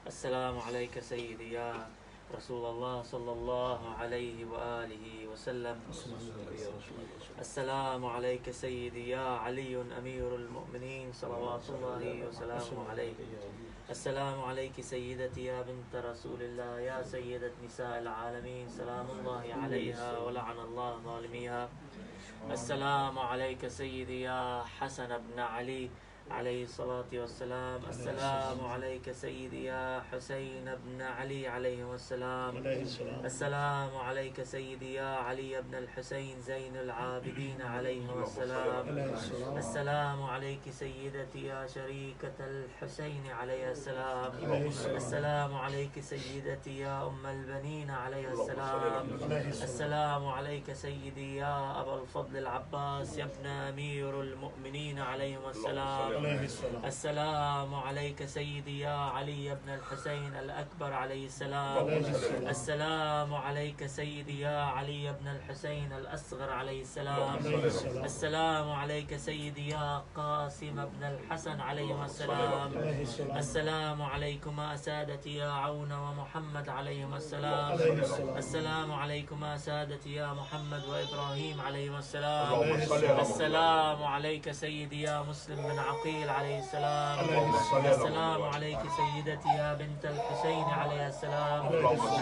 السلام عليك سيدي يا رسول الله صلى الله عليه وآله وسلم. السلام عليك سيدي يا علي أمير المؤمنين صلوات الله وسلامه عليك. السلام عليك سيدتي يا بنت رسول الله يا سيدة نساء العالمين سلام الله عليها ولعن الله ظالميها. السلام عليك سيدي يا حسن بن علي عليه الصلاة والسلام. السلام عليك سيدي يا حسين بن علي عليه السلام. السلام عليك سيدي يا علي بن الحسين زين العابدين عليه السلام. السلام عليك سيدتي يا شريكة الحسين عليه السلام. السلام عليك سيدتي يا أم البنين عليه السلام. السلام عليك سيدي يا أبا الفضل العباس يا ابن أمير المؤمنين عليه السلام. السلام عليك سيدي يا علي بن الحسين الأكبر عليه السلام. السلام عليك سيدي يا علي بن الحسين الأصغر عليه السلام. السلام عليك سيدي يا قاسم بن الحسن عليه السلام. السلام عليكما سادتي يا عون ومحمد عليهم السلام. السلام عليكما سادتي يا محمد وإبراهيم عليهم السلام. السلام عليك سيدي يا مسلم بن عقيل عليه السلام. السلام عليك سيدتي يا بنت الحسين عليه السلام.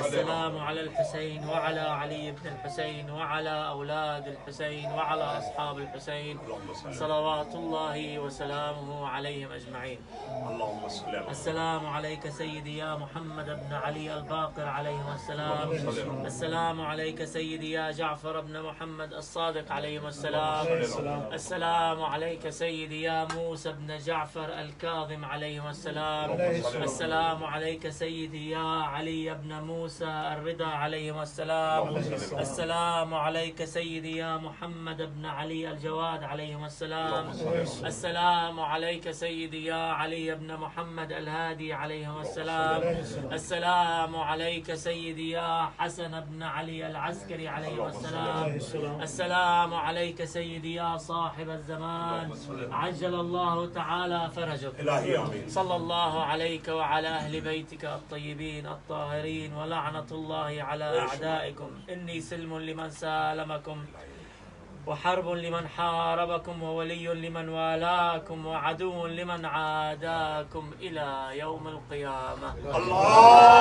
السلام على الحسين وعلى علي بن الحسين وعلى أولاد الحسين وعلى أصحاب الحسين صلوات الله وسلامه عليهم أجمعين. اللهم صل. السلام عليك سيدي يا محمد بن علي الباقر عليه السلام. السلام عليك سيدي يا جعفر بن محمد الصادق عليه السلام. السلام عليك سيدي يا موسى بن جعفر الكاظم عليه السلام. السلام عليك سيدي يا علي بن موسى الرضا عليه السلام. السلام عليك سيدي يا محمد بن علي الجواد عليه السلام. السلام عليك سيدي يا علي بن محمد الهادي عليه السلام. السلام عليك سيدي يا حسن بن علي العسكري عليه السلام. السلام عليك سيدي يا صاحب الزمان عجل الله تعالى فرجك. صلى الله عليك وعلى أهل بيتك الطيبين الطاهرين ولعنة الله على أعدائكم. إني سلم لمن سالمكم وحرب لمن حاربكم وولي لمن والاكم وعدو لمن عاداكم إلى يوم القيامة. الله